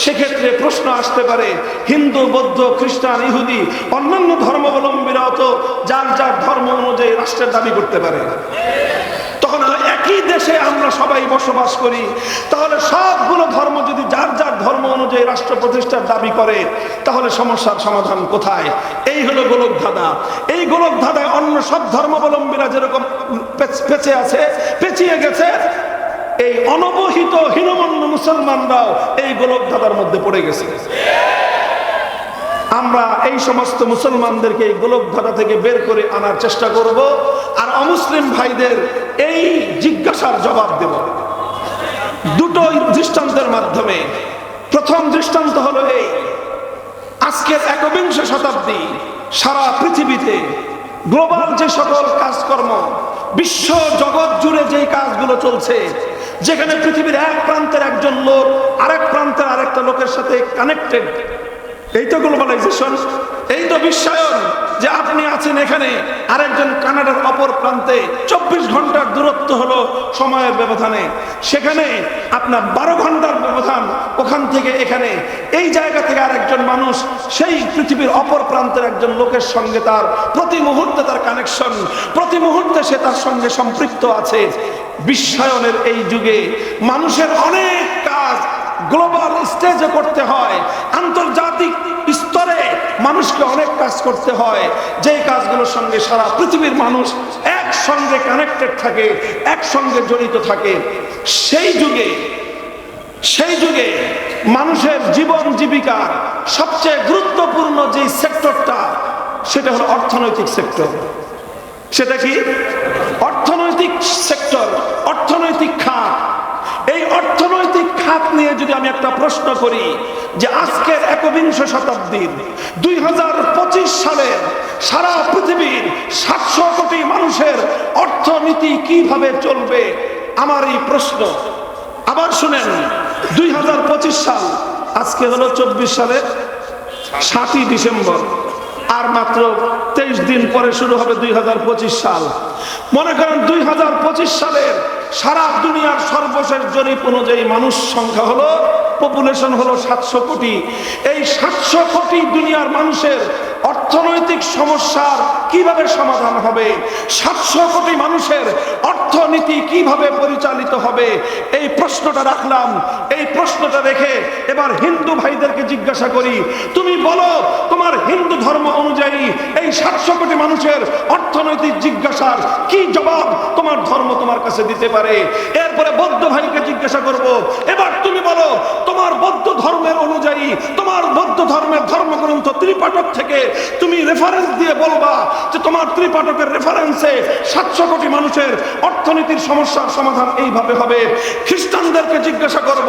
সেক্ষেত্রে প্রশ্ন আসতে পারে, হিন্দু, বৌদ্ধ, খ্রিস্টান, ইহুদি, অন্যান্য ধর্মাবলম্বীরাও তো যার যার ধর্ম অনুযায়ী রাষ্ট্রের দাবি করতে পারে। তখন একই দেশে আমরা সবাই বসবাস করি, তাহলে সবগুলো ধর্ম যদি যার যার ধর্ম অনুযায়ী রাষ্ট্র প্রতিষ্ঠার দাবি করে, তাহলে সমস্যার সমাধান কোথায়? এই হলো গোলক ধাঁধা। এই গোলক ধাঁধায় অন্য সব ধর্মাবলম্বীরা যেরকম পেঁচিয়ে গেছে, এই অনবহিত হীনমন্য মুসলমানরাও এই গোলক ধাঁধার মধ্যে পড়ে গেছে। আমরা এই সমস্ত মুসলমানদেরকে এই গোলক ধাঁধা থেকে বের করে আনার চেষ্টা করব, আর অমুসলিম ভাইদের এই জিজ্ঞাসার জবাব দেব দুটো দৃষ্টান্তের মাধ্যমে। প্রথম দৃষ্টান্ত হলো এই, আজকের একবিংশ শতাব্দী সারা পৃথিবীতে গ্লোবাল যে সকল কাজকর্ম, বিশ্ব জগৎ জুড়ে যেই কাজগুলো চলছে, যেখানে পৃথিবীর এক প্রান্তের একজন লোক আরেক প্রান্তের আরেকটা লোকের সাথে কানেক্টেড, এই তো গ্লোবালাইজেশন, এই তো বিশ্বায়ন, যে আপনি আছেন এখানে, আরেকজন কানাডার অপর প্রান্তে, 24 ঘন্টার দূরত্ব হলো সময়ের ব্যবধানে, সেখানে আপনার 12 ঘন্টার ব্যবধান ওখান থেকে এখানে। এই জায়গা থেকে আরেকজন মানুষ সেই পৃথিবীর অপর প্রান্তের একজন লোকের সঙ্গে তার প্রতি মুহূর্তে তার কানেকশন, প্রতি মুহূর্তে সে তার সঙ্গে সম্পৃক্ত আছে। বিশ্বায়নের এই যুগে মানুষের অনেক কাজ গ্লোবাল স্টেজে করতে হয়, আন্তর্জাতিক স্তরে মানুষকে অনেক কাজ করতে হয়, যেই কাজগুলোর সঙ্গে সারা পৃথিবীর মানুষ একসঙ্গে কানেক্টেড থাকে, একসঙ্গে জড়িত থাকে। সেই যুগে মানুষের জীবন জীবিকার সবচেয়ে গুরুত্বপূর্ণ যে সেক্টরটা, সেটা হলো অর্থনৈতিক সেক্টর। সেটা কি? অর্থনৈতিক সেক্টর, অর্থনৈতিক খাত। এই অর্থনৈতিক খাত নিয়ে যদি আমি একটা প্রশ্ন করি, যে আজকের একবিংশ শতাব্দীর 2025 সালের সারা পৃথিবীর 700 কোটি মানুষের অর্থনীতি কিভাবে চলবে, আমার এই প্রশ্ন। আবার শুনেন, 2025 সাল, আজকে হলো 24 সালের 7ই ডিসেম্বর, আর মাত্র 23 দিন পরে শুরু হবে 2025 সাল। মনে করেন 2025 সালের সারা দুনিয়ার সর্বশেষ জরিপ অনুযায়ী মানুষ সংখ্যা হলো, পপুলেশন হলো 700 কোটি। এই 700 কোটি দুনিয়ার মানুষের অর্থনৈতিক সমস্যার কিভাবে সমাধান হবে, 700 কোটি মানুষের অর্থনীতি কিভাবে পরিচালিত হবে, এই প্রশ্নটা রাখলাম। এই প্রশ্নটা রেখে এবার হিন্দু ভাইদেরকে জিজ্ঞাসা করি, তুমি বলো তোমার হিন্দু ধর্ম অনুযায়ী এই 700 কোটি মানুষের অর্থনৈতিক জিজ্ঞাসার কি জবাব তোমার ধর্ম তোমার কাছে দিতে পারে। এরপরে বৌদ্ধ ভাইকে জিজ্ঞাসা করব, এবার তুমি বলো তোমার বৌদ্ধ ধর্মের অনুযায়ী, তোমার বৌদ্ধ ধর্মের ধর্মগ্রন্থ ত্রিপাঠক থেকে তুমি রেফারেন্স দিয়ে বলবা যে তোমার ত্রিপাঠকের রেফারেন্সে 700 কোটি মানুষের অর্থনীতির সমস্যার সমাধান এইভাবে হবে। খ্রিস্টানদেরকে জিজ্ঞাসা করব,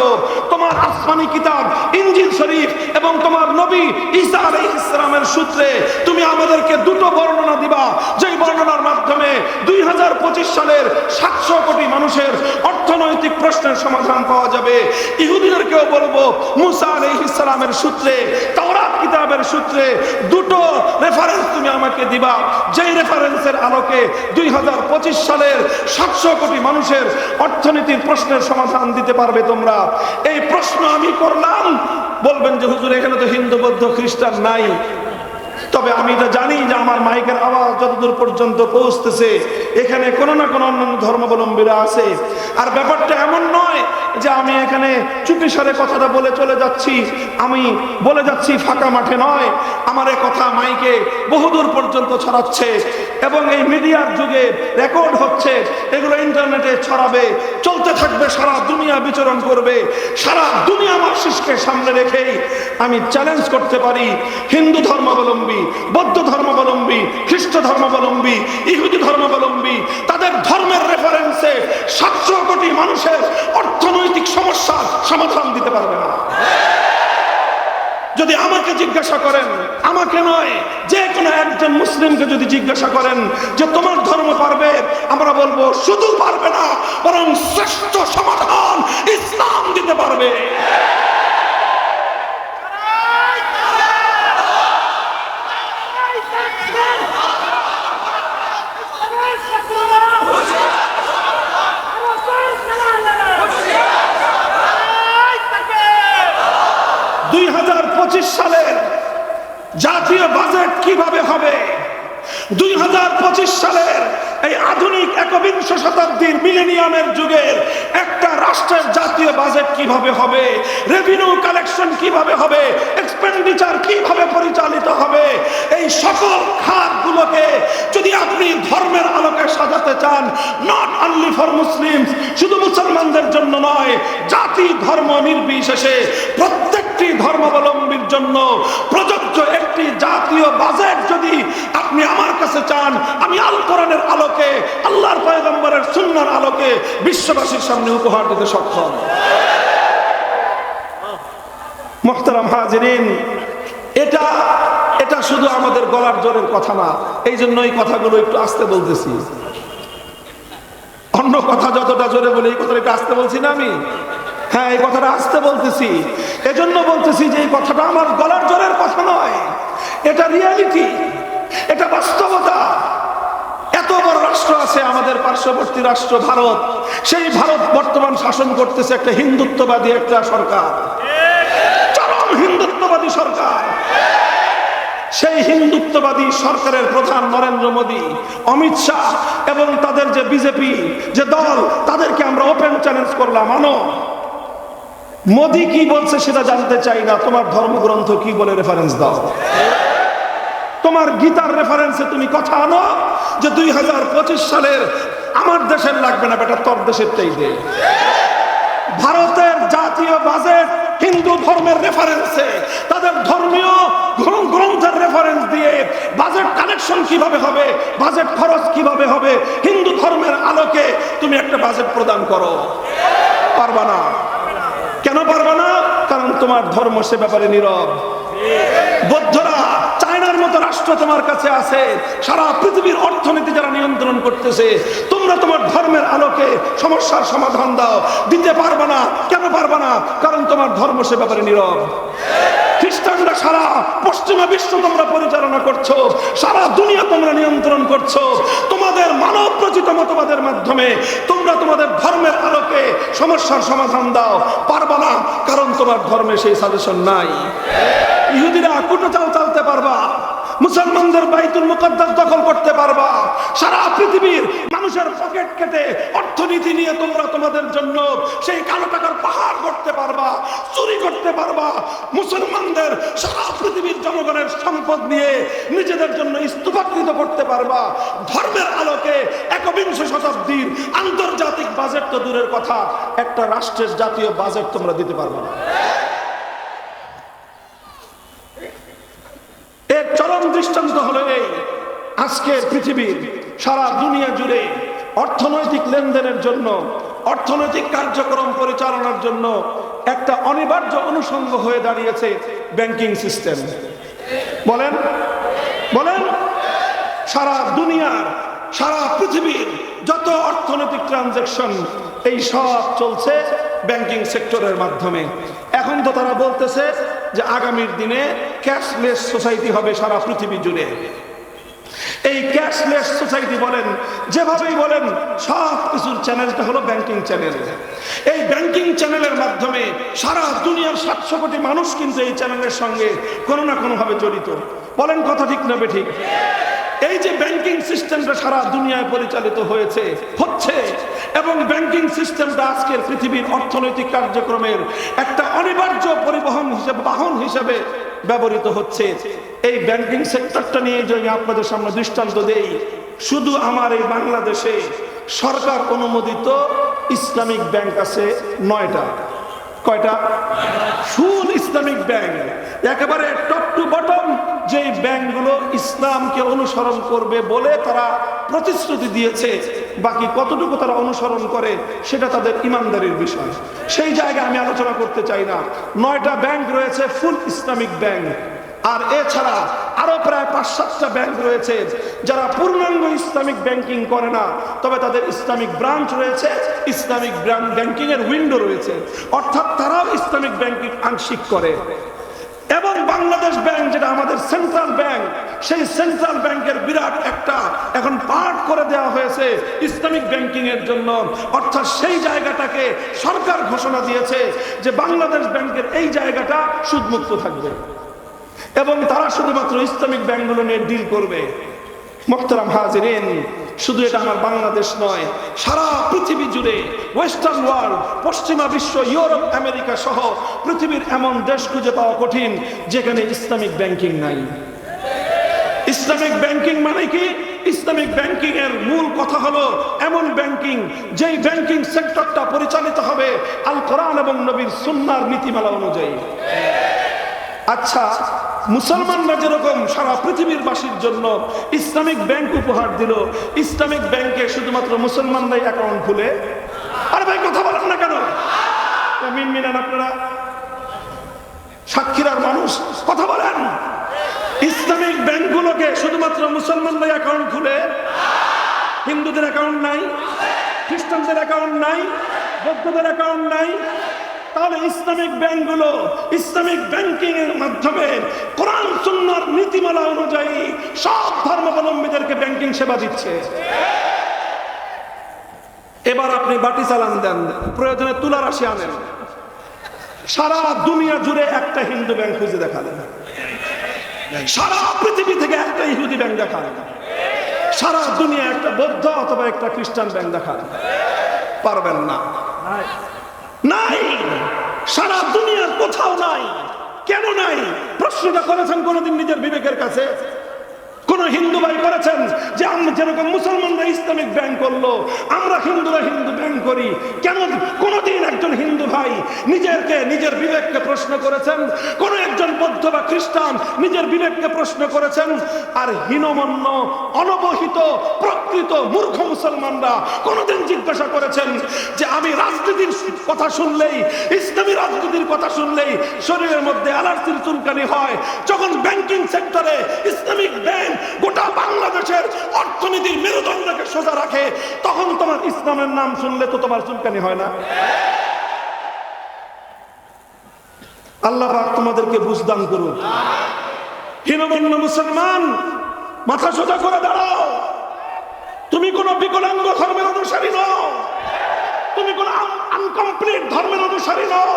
তোমার আসমানি কিতাব ইনজিল শরীফ এবং তোমার নবী ঈসা আলাইহিস সালামের সূত্রে তুমি আমাদেরকে দুটো বর্ণনা দিবা, যেই বর্ণনার মাধ্যমে 2025 সালের 700 কোটি মানুষের অর্থনৈতিক প্রশ্নের সমাধান পাওয়া যাবে। ইহুদিদেরকেও বলবো, মুসা আলাইহিস সালামের সূত্রে, তাওরাত কিতাবের সূত্রে দুটো রেফারেন্স তুমি আমাকে দিবা, যেই রেফারেন্সের আলোকে 2025 সালের 700 কোটি মানুষের অর্থনীতির প্রশ্নের সমাধান দিতে পারবে তোমরা। এই প্রশ্ন আমি করলাম, বলবেন যে হুজুর এখানে তো হিন্দু, বৌদ্ধ, খ্রিস্টান নাই, তবে আমি এটা জানি যে আমার মাইকের আওয়াজ যতদূর পর্যন্ত পৌঁছতেছে এখানে কোনো না কোনো অন্যান্য ধর্মাবলম্বীরা আছে। আর ব্যাপারটা এমন নয় যে আমি এখানে চুপি সারে কথাটা বলে চলে যাচ্ছি, আমি বলে যাচ্ছি ফাঁকা মাঠে নয়। আমার এই কথা মাইকে বহুদূর পর্যন্ত ছড়াচ্ছে এবং এই মিডিয়ার যুগে রেকর্ড হচ্ছে, এগুলো ইন্টারনেটে ছড়াবে, চলতে থাকবে, সারা দুনিয়া বিচরণ করবে। সারা দুনিয়া মাসিসকে সামনে রেখেই আমি চ্যালেঞ্জ করতে পারি হিন্দু ধর্মাবলম্বী, বৌদ্ধ ধর্মাবলম্বী, খ্রিস্ট ধর্মাবলম্বী, ইহুদি ধর্মাবলম্বী, তাদের ধর্মের রেফারেন্সে 700 কোটি মানুষের অর্থনৈতিক সমস্যার সমাধান দিতে পারবে না। যদি আমাকে জিজ্ঞাসা করেন, আমাকে নয়, যে কোনো একজন মুসলিমকে যদি জিজ্ঞাসা করেন যে তোমার ধর্ম পারবে, আমরা বলবো শুধু পারবে না, বরং শ্রেষ্ঠ সমাধান ইসলাম দিতে পারবে। সালের জাতীয় বাজেট কিভাবে হবে, 2025 সালের এই আধুনিক একবিংশ শতাব্দীর মিলেনিয়ামের যুগের একটা রাষ্ট্রের জাতীয় বাজেট কিভাবে হবে, রেভিনিউ কালেকশন কিভাবে হবে, এক্সপেন্ডিচার কিভাবে পরিচালিত হবে, এই সকল খাতগুলোকে যদি আপনি ধর্মের আলোকে সাজাতে চান, নট অনলি ফর মুসলিমস, শুধু মুসলমানদের জন্য নয়, জাতি ধর্ম নির্বিশেষে প্রত্যেকটি ধর্মাবলম্বীর জন্য প্রযোজ্য একটি জাতীয় বাজেট যদি আপনি আমার কাছে চান, আমি আল কোরআনের আলোকে, আল্লাহর পয়গম্বরের সুন্নাহর আলোকে বিশ্ববাসীর সামনে উপহার দিতে সক্ষম। মুহতারাম হাজিরিন, এটা শুধু আমাদের গলার জোরের কথা না, এই জন্য এই কথাগুলো একটু আস্তে বলতেছি। অন্য কথা যতটা জোরে বলি, এই কথাটা একটু আস্তে বলছি না আমি? হ্যাঁ, এই কথাটা আস্তে বলতেছি, এজন্য বলতেছি যে এই কথাটা আমার গলার জোরের কথা নয়, এটা রিয়ালিটি, এটা বাস্তবতা। এত বড় রাষ্ট্র আছে আমাদের পার্শ্ববর্তী রাষ্ট্র ভারত, সেই ভারত বর্তমান শাসন করতেছে একটা হিন্দুত্ববাদী একটা সরকার, চরম হিন্দুত্ববাদী সরকার। সেই হিন্দুত্ববাদী সরকারের প্রধান নরেন্দ্র মোদী, অমিত শাহ এবং তাদের যে বিজেপি যে দল, তাদেরকে আমরা ওপেন চ্যালেঞ্জ করলাম, আনো মোদী কি বলছে সেটা জানতে চাই না, তোমার ধর্মগ্রন্থ কি বলে রেফারেন্স দাও, তোমার গীতার রেফারেন্সে তুমি কথা আনো যে 2025 সালের আমার দেশের লাগবে না, বেটা তোর দেশেরটাই দে। ভারতের জাতীয় বাজেট হিন্দু ধর্মের রেফারেন্সে, তাদের ধর্মীয় গ্রন্থের রেফারেন্স দিয়ে বাজেট কালেকশন কিভাবে হবে, বাজেট খরচ কিভাবে হবে, হিন্দু ধর্মের আলোকে তুমি একটা বাজেট প্রদান করো। পারবা না। কেন পারবা না? কারণ তোমার ধর্ম সে ব্যাপারে নীরব। বৌদ্ধরা, চায়নার মতো রাষ্ট্র তোমার কাছে আছে, সারা পৃথিবীর অর্থনীতি যারা নিয়ন্ত্রণ করতেছে, তোমরা তোমার ধর্মের আলোকে সমস্যার সমাধান দাও, দিতে পারবে না। কেন পারবে না? কারণ তোমার ধর্ম সে ব্যাপারে নীরব। খ্রিস্টানরা সারা পশ্চিমা বিশ্ব তোমরা পরিচালনা করছো, সারা দুনিয়া তোমরা নিয়ন্ত্রণ করছো, তোমাদের মানব রচিত মতবাদের মাধ্যমে তোমরা তোমাদের ধর্মের আলোকে সমস্যার সমাধান দাও, পারবা না। কারণ তোমার ধর্মে সেই সাজেশন নাই। ইহুদিরা কুটো চাল চালতে পারবা, মুসলমানদের বাইতুল মুকাদ্দাস দখল করতে পারবা, সারা পৃথিবীর মানুষের পকেট কেটে অর্থনীতি নিয়ে তোমরা তোমাদের জন্য সেই কালো টাকার পাহাড় করতে পারবা, চুরি করতে পারবা, মুসলমানদের সারা পৃথিবীর জনগণের সম্পদ নিয়ে নিজেদের জন্য স্তূপাকৃত করতে পারবা। ধর্মের আলোকে একবিংশ শতাব্দীর আন্তর্জাতিক বাজেট তো দূরের কথা, একটা রাষ্ট্রের জাতীয় বাজেট তোমরা দিতে পারবা না। এর চরম দৃষ্টান্ত হলো এই, আজকের পৃথিবীর সারা দুনিয়া জুড়ে অর্থনৈতিক লেনদেনের জন্য, অর্থনৈতিক কার্যক্রম পরিচালনার জন্য একটা অনিবার্য অনুষঙ্গ হয়ে দাঁড়িয়েছে ব্যাংকিং সিস্টেম। বলেন বলেন, সারা দুনিয়ার, সারা পৃথিবীর যত অর্থনৈতিক ট্রানজাকশন, এই সব চলছে ব্যাংকিং সেক্টরের মাধ্যমে। এখন তো তারা বলতেছে যে আগামীর দিনে ক্যাশলেস সোসাইটি হবে সারা পৃথিবী জুড়ে। এই ক্যাশলেস সোসাইটি বলেন, যেভাবেই বলেন, সব কিছুর চ্যানেলটা হলো ব্যাংকিং চ্যানেল। এই ব্যাংকিং চ্যানেলের মাধ্যমে সারা দুনিয়ার 700 কোটি মানুষ কিন্তু এই চ্যানেলের সঙ্গে কোনো না কোনো ভাবে জড়িত। বলেন কথা ঠিক না বেঠিক? এই যে ব্যাংকিং সিস্টেমটা সারা দুনিয়ায় পরিচালিত হচ্ছে এবং ব্যাংকিং সিস্টেমটা আজকের পৃথিবীর অর্থনৈতিক কার্যক্রমের একটা অনিবার্য পরিবহন হিসেবে, বাহন হিসেবে ব্যবহৃত হচ্ছে। এই ব্যাংকিং সেক্টরটা নিয়ে যদি আপনাদের সামনে দৃষ্টান্ত দেই, শুধু আমার এই বাংলাদেশে সরকার অনুমোদিত ইসলামিক ব্যাংক আছে 9টা। কয়টা? ফুল ইসলামিক ব্যাংক, একেবারে টপ টু বটম। যে ব্যাংকগুলো ইসলামকে অনুসরণ করবে বলে তারা প্রতিশ্রুতি দিয়েছে, বাকি কতটুকু তারা অনুসরণ করে সেটা তাদের ইমানদারির বিষয়। সেই জায়গায় আমি আলোচনা করতে চাই না। 9টা ব্যাংক রয়েছে ফুল ইসলামিক ব্যাংক, আর এছাড়া আরো প্রায় 5-7টা ব্যাংক রয়েছে যারা পূর্ণাঙ্গ ইসলামিক ব্যাংকিং করে না, তবে তাদের ইসলামিক ব্রাঞ্চ রয়েছে, ইসলামিক ব্যাংকিং এর উইন্ডো রয়েছে, অর্থাৎ তারাও ইসলামিক ব্যাংকিং আংশিক করে। এবং বাংলাদেশ ব্যাংক, যেটা আমাদের সেন্ট্রাল ব্যাংক, সেই সেন্ট্রাল ব্যাংকের বিরাট একটা এখন পার্ট করে দেওয়া হয়েছে ইসলামিক ব্যাংকিং এর জন্য। অর্থাৎ সেই জায়গাটাকে সরকার ঘোষণা দিয়েছে যে বাংলাদেশ ব্যাংকের এই জায়গাটা সুদমুক্ত থাকবে এবং তারা শুধুমাত্র ইসলামিক ব্যাংকগুলো নিয়ে ডিল করবে। মুহতারাম হাজিরিন, শুধু এটা আমার বাংলাদেশ নয়, সারা পৃথিবী জুড়ে ওয়েস্টার্ন ওয়ার্ল্ড, পশ্চিমা বিশ্ব, ইউরোপ, আমেরিকা সহ পৃথিবীর এমন দেশ খুঁজে পাওয়া কঠিন যেখানে ইসলামিক ব্যাংকিং নাই। ইসলামিক ব্যাংকিং মানে কি? ইসলামিক ব্যাংকিং এর মূল কথা হলো এমন ব্যাংকিং যেই ব্যাংকিং সেক্টরটা পরিচালিত হবে আল কোরআন এবং নবীর সুন্নাহর নীতিমালা অনুযায়ী। আচ্ছা, মুসলমানরা যেরকম সারা পৃথিবীর বাসীর জন্য ইসলামিক ব্যাংক উপহার দিল, ইসলামিক ব্যাংকে শুধুমাত্র মুসলমানরাই অ্যাকাউন্ট খুলে। আরে ভাই কথা বলেন না কেন? মিনমিনান আপনারা, সাতক্ষীরার মানুষ, কথা বলেন। ইসলামিক ব্যাংকগুলোকে শুধুমাত্র মুসলমানরাই অ্যাকাউন্ট খুলে, হিন্দুদের অ্যাকাউন্ট নাই, খ্রিস্টানদের অ্যাকাউন্ট নাই, বৌদ্ধদের অ্যাকাউন্ট নাই। তাহলে ইসলামিক ব্যাংকগুলো ইসলামিক ব্যাংকিং এর মাধ্যমে কোরআন সুন্নাহর নীতিমালা অনুযায়ী সব ধর্মাবলম্বীদেরকে ব্যাংকিং সেবা দিচ্ছে। এবার আপনি বাটি চালান দেন, প্রয়োজনে তুলা রাশি আনেন, সারা দুনিয়া জুড়ে একটা হিন্দু ব্যাংক খুঁজে দেখালেন, সারা পৃথিবী থেকে একটা ইহুদি ব্যাংক দেখালেন, সারা দুনিয়া একটা বৌদ্ধ অথবা একটা খ্রিস্টান ব্যাংক দেখালেন, পারবেন না। নাই, সারা দুনিয়ার কোথাও নাই। কেন নাই? প্রশ্নটা করেছেন কোনদিন নিজের বিবেকের কাছে? কোন হিন্দু ভাই করেছেন যে আমরা যেরকম মুসলমানরা ইসলামিক ব্যাংক করলো, আমরা হিন্দুরা হিন্দু ব্যাংক করি? কেন কোনদিন একজন হিন্দু ভাই নিজের বিবেককে প্রশ্ন করেছেন? কোন একজন বৌদ্ধ বা খ্রিস্টান নিজের বিবেককে প্রশ্ন করেছেন? আর হীনমন্য, অনবহিত, প্রকৃত মূর্খ মুসলমানরা কোনদিন জিজ্ঞাসা করেছেন যে আমি রাজনীতির কথা শুনলেই, ইসলামী রাজনীতির কথা শুনলেই শরীরের মধ্যে অ্যালার্জির চুলকানি হয়, যখন ব্যাংকিং সেক্টরে ইসলামিক ব্যাংক গোটা বাংলাদেশের অর্থনীতির মেরুদণ্ডকে সোজা রাখে, তখন তোমার ইসলামের নাম শুনলে তো তোমার চুলকানি হয় না? আল্লাহ পাক তোমাদেরকে বুঝদান করুন। হীনমন্য মুসলমান, মাথা সোজা করে দাঁড়াও। তুমি কোন বিকলাঙ্গ ধর্মের অনুসারী নও, তুমি কোন আনকমপ্লিট ধর্মের অনুসারী নও,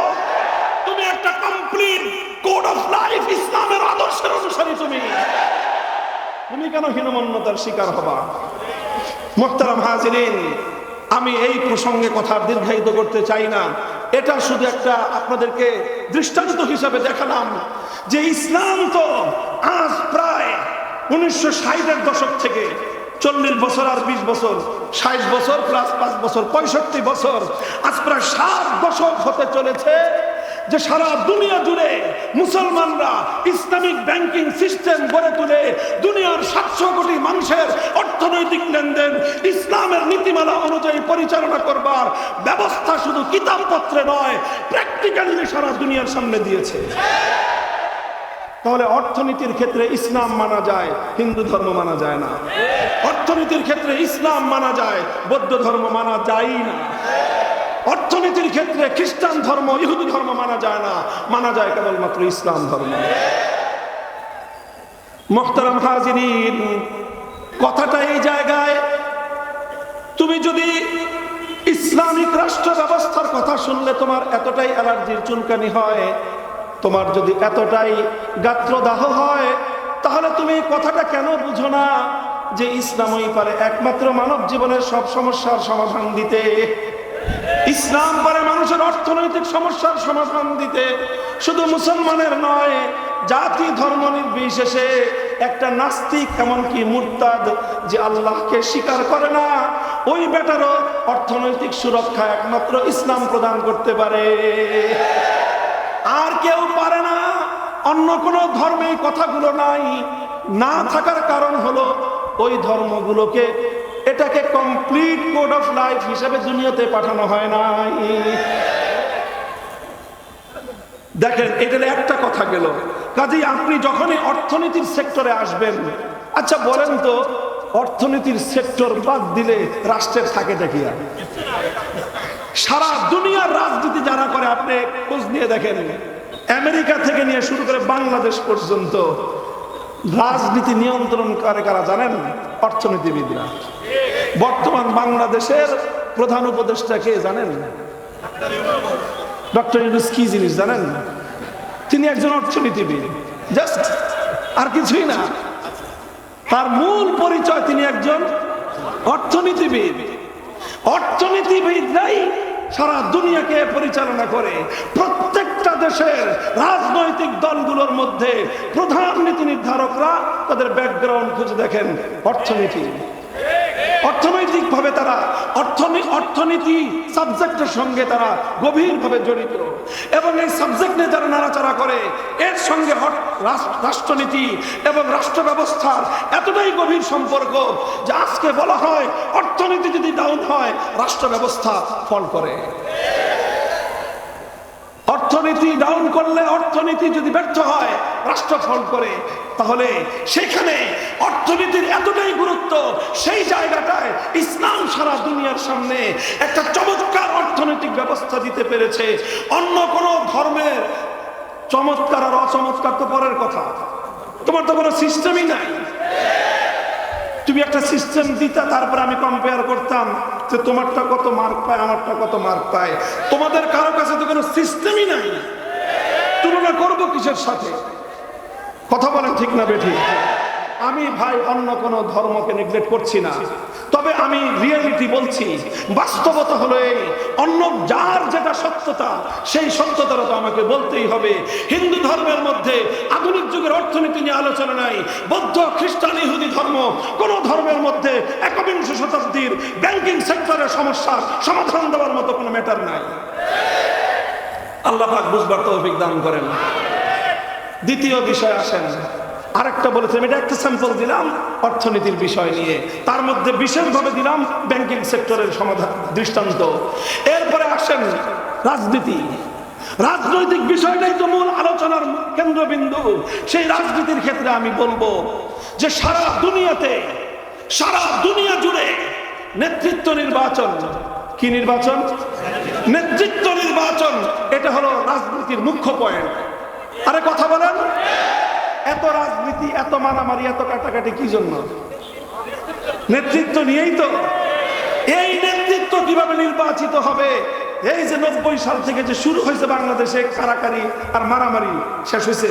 তুমি একটা কমপ্লিট কোড অফ লাইফ, ইসলামের আদর্শের অনুসারী। তুমি কেন হীনমন্যতার শিকার হবা? মুহতারাম হাজিরিন, আমি এই প্রসঙ্গে কথা দীর্ঘায়িত করতে চাই না। এটা শুধু একটা আপনাদেরকে দৃষ্টান্ত হিসাবে দেখালাম যে ইসলাম তো আজ প্রায় 1960-এর দশক থেকে 40 বছর আর 20 বছর, 60 বছর প্লাস 5 বছর, 65 বছর, আজ প্রায় 7 দশক হতে চলেছে যে সারা দুনিয়া জুড়ে মুসলমানরা ইসলামিক ব্যাংকিং সিস্টেম গড়ে তুলে দুনিয়ার 700 কোটি মানুষের অর্থনৈতিক লেনদেন ইসলামের নীতিমালা অনুযায়ী পরিচালনা করবার ব্যবস্থা শুধু কিতাবপত্রে নয়, প্র্যাকটিক্যালি সারা দুনিয়ার সামনে দিয়েছে। তাহলে অর্থনীতির ক্ষেত্রে ইসলাম মানা যায়, হিন্দু ধর্ম মানা যায় না। অর্থনীতির ক্ষেত্রে ইসলাম মানা যায়, বৌদ্ধ ধর্ম মানা যায় না। অর্থনীতির ক্ষেত্রে খ্রিস্টান ধর্ম, ইহুদি ধর্ম মানা যায় না, মানা যায় কেবলমাত্র ইসলাম ধর্ম। মুহতারাম হাজিরিন, কথাটা এই জায়গায়, তুমি যদি ইসলামিক রাষ্ট্র ব্যবস্থার কথা শুনলে তোমার এতটাই অ্যালার্জির চুলকানি হয়, তোমার যদি এতটাই গাত্রদাহ হয়, তাহলে তুমি কথাটা কেন বুঝো না যে ইসলামই পারে একমাত্র মানব জীবনের সব সমস্যার সমাধান দিতে। ইসলাম পারে মানুষের অর্থনৈতিক সমস্যার সমাধান দিতে। শুধু মুসলমানের নয়, জাতি ধর্ম নির্বিশেষে একটা নাস্তিক, এমনকি মুরতাদ, যে আল্লাহকে স্বীকার করে না, ওই বেটারও অর্থনৈতিক সুরক্ষা একমাত্র ইসলাম প্রদান করতে পারে, আর কেউ পারে না। অন্য কোনো ধর্মে এই কথাগুলো নাই। না থাকার কারণ হলো ওই ধর্মগুলোকে, এটাকে কমপ্লিট কোড অফ লাইফ হিসেবে দুনিয়াতে পাঠানো হয় নাই। দেখেন, এটা একটা কথা গেল। কাজেই আপনি যখনই অর্থনীতির সেক্টরে আসবেন, আচ্ছা বলেন তো, অর্থনীতির সেক্টর বাদ দিলে রাষ্ট্রের থাকেটা কি? আর সারা দুনিয়ার রাজনীতি যারা করে আপনি খোঁজ নিয়ে দেখেন, আমেরিকা থেকে নিয়ে শুরু করে বাংলাদেশ পর্যন্ত রাজনীতি নিয়ন্ত্রণ করে কারা জানেন? অর্থনীতিবিদরা। বর্তমান বাংলাদেশের প্রধান উপদেষ্টা কে জানেন? ডক্টর ইউনূস। কি জিনিস জানেন? তিনি একজন অর্থনীতিবিদ, জাস্ট, আর কিছুই না। তার মূল পরিচয় তিনি একজন অর্থনীতিবিদ। অর্থনীতিবিদরাই সারা দুনিয়াকে পরিচালনা করে। প্রত্যেকটা দেশের রাজনৈতিক দলগুলোর মধ্যে প্রধান নীতি নির্ধারকরা তাদের ব্যাকগ্রাউন্ড খুঁজে দেখেন অর্থনীতি। অর্থনৈতিকভাবে তারা অর্থনীতি সাবজেক্টের সঙ্গে তারা গভীরভাবে জড়িত, এবং এই সাবজেক্ট নিয়ে যারা নাড়াচাড়া করে, এর সঙ্গে রাষ্ট্রনীতি এবং রাষ্ট্র ব্যবস্থার এতটাই গভীর সম্পর্ক যে আজকে বলা হয় অর্থনীতি যদি ডাউন হয়, রাষ্ট্র ব্যবস্থা ফল করে। অর্থনীতি ডাউন করলে, অর্থনীতি যদি ব্যর্থ হয়, রাষ্ট্র ফল করে। তাহলে সেখানে অর্থনীতির এতটাই গুরুত্ব, সেই জায়গাটায় ইসলাম সারা দুনিয়ার সামনে একটা চমৎকার অর্থনৈতিক ব্যবস্থা দিতে পেরেছে। অন্য কোন ধর্মের চমৎকার আর অচমৎকার তো পরের কথা, তোমার তো কোনো সিস্টেমই নাই। তুমি একটা সিস্টেম দিতা, তারপরে আমি কম্পেয়ার করতাম যে তোমারটা কত মার্ক পায়, আমারটা কত মার্ক পায়। তোমাদের কারো কাছে তো কোনো সিস্টেমই নাই, তুলনা করবো কিসের সাথে? কথা বলেন ঠিক না বেঠিক? আমি ভাই অন্য কোন ধর্মকে নেগলেক্ট করছি না, তবে আমি রিয়েলিটি বলছি। বাস্তবতা হলো এই, অন্য যার যেটা সত্যতা, সেই সত্যতাটা তো আমাকে বলতেই হবে। হিন্দু ধর্মের মধ্যে আধুনিক যুগের অর্থনীতি নিয়ে আলোচনা নাই। বৌদ্ধ, খ্রিস্টান, ইহুদি ধর্ম, কোন ধর্মের মধ্যে একবিংশ শতাব্দীর ব্যাংকিং সেক্টরের সমস্যার সমাধান দেওয়ার মতো কোনো ম্যাটার নাই। আল্লাহ পাক বুঝবার তৌফিক দান করেন। দ্বিতীয় বিষয় আসেন, আরেকটা বলেছিলাম, এটা একটা স্যাম্পল দিলাম অর্থনীতির বিষয় নিয়ে, তার মধ্যে বিশেষভাবে দিলাম ব্যাংকিং সেক্টরের সমাধান দৃষ্টান্ত। এরপরে আসেন রাজনীতি। রাজনৈতিক বিষয়টাই তো মূল আলোচনার কেন্দ্রবিন্দু। সেই রাজনীতির ক্ষেত্রে আমি বলবো যে সারা দুনিয়াতে, সারা দুনিয়া জুড়ে নেতৃত্ব নির্বাচন। কি নির্বাচন? নেতৃত্ব নির্বাচন। এটা হলো রাজনীতির মুখ্য পয়েন্ট। আরে কথা বলেন, এত রাজনীতি, এত মারামারি, এত কাটাকাটি কি জন্য? নেতৃত্ব নিয়েই তো। এই নেতৃত্ব কিভাবে নির্বাচিত হবে? এই যে 90 সাল থেকে যে শুরু হয়েছে বাংলাদেশে কারাকারি আর মারামারি, শেষ হয়েছে?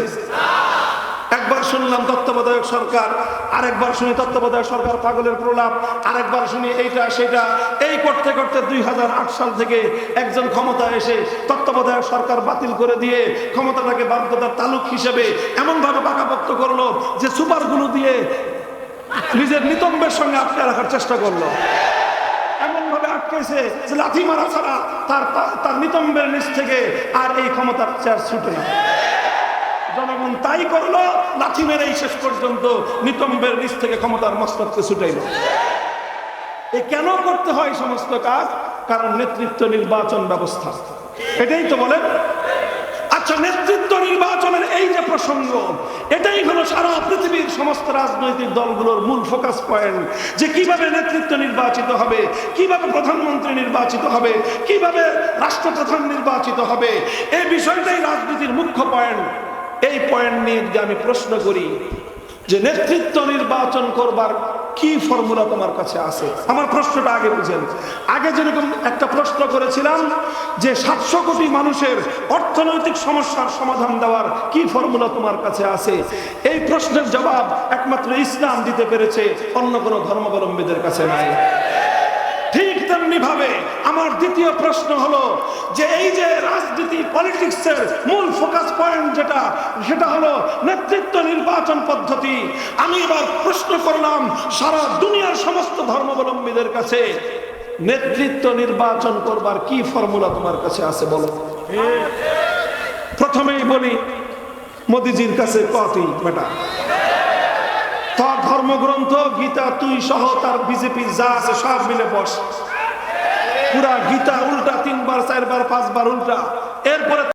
একবার শুনলাম তত্ত্বাবধায়ক সরকার, আরেকবার শুনি তত্ত্বাবধায়ক সরকার পাগলের প্রলাপ, আরেকবার শুনি এইটা সেটা। এই করতে করতে 2008 সাল থেকে একজন ক্ষমতা এসে তত্ত্বাবধায়ক সরকার বাতিল করে দিয়ে ক্ষমতাটাকে বাধ্যতার তালুক হিসেবে এমন ভাবে পাকাপোক্ত করলো যে সুপারগুলো দিয়ে নিজের নিতম্বের সঙ্গে আটকে রাখার চেষ্টা করলো। এমন ভাবে আটকেছে যে লাথি মারা ছাড়া তার নিতম্বের নিচ থেকে আর এই ক্ষমতার চেয়ার ছুটে না। জনগণ তাই করলো, লাথি মেরেই শেষ পর্যন্ত নিতম্বের নিচ থেকে ক্ষমতার মস্তককে ছুটাইল। এ কেন করতে হয় সমস্ত কাজ? কারণ নেতৃত্ব নির্বাচন ব্যবস্থা। এটাই তো বলেন। আচ্ছা, নেতৃত্ব নির্বাচনের এই যে প্রসঙ্গ, এটাই হলো সারা পৃথিবীর সমস্ত রাজনৈতিক দলগুলোর মূল ফোকাস পয়েন্ট, যে কিভাবে নেতৃত্ব নির্বাচিত হবে, কিভাবে প্রধানমন্ত্রী নির্বাচিত হবে, কিভাবে রাষ্ট্রপ্রধান নির্বাচিত হবে। এই বিষয়টাই রাজনীতির মুখ্য পয়েন্ট। এই পয়েন্ট নিয়ে যদি আমি প্রশ্ন করি যে নেতৃত্ব নির্বাচন করবার কি ফর্মুলা তোমার কাছে আছে? আমার প্রশ্নটা আগে বুঝেন। আগে যেরকম একটা প্রশ্ন করেছিলাম যে 700 কোটি মানুষের অর্থনৈতিক সমস্যার সমাধান দেওয়ার কি ফর্মুলা তোমার কাছে আছে, এই প্রশ্নের জবাব একমাত্র ইসলাম দিতে পেরেছে, অন্য কোনো ধর্মাবলম্বীদের কাছে নাই। ঠিক তেমনি ভাবে আমার দ্বিতীয় প্রশ্ন হলো যে এই যে রাজনীতি পলিটিক্সের মূল ফোকাস পয়েন্ট যেটা, সেটা হলো নেতৃত্ব নির্বাচন পদ্ধতি। আমি এবার প্রশ্ন করলাম সারা দুনিয়ার সমস্ত ধর্মাবলম্বীদের কাছে, নেতৃত্ব নির্বাচন করবার কি ফর্মুলা তোমার কাছে আছে বলো? প্রথমেই বলি, মোদিজির কাছে কতি বেটা, তার ধর্মগ্রন্থ গীতা তুই সহ তার বিজেপি যা আছে সব মিলে বস, পুরা গীতা উল্টা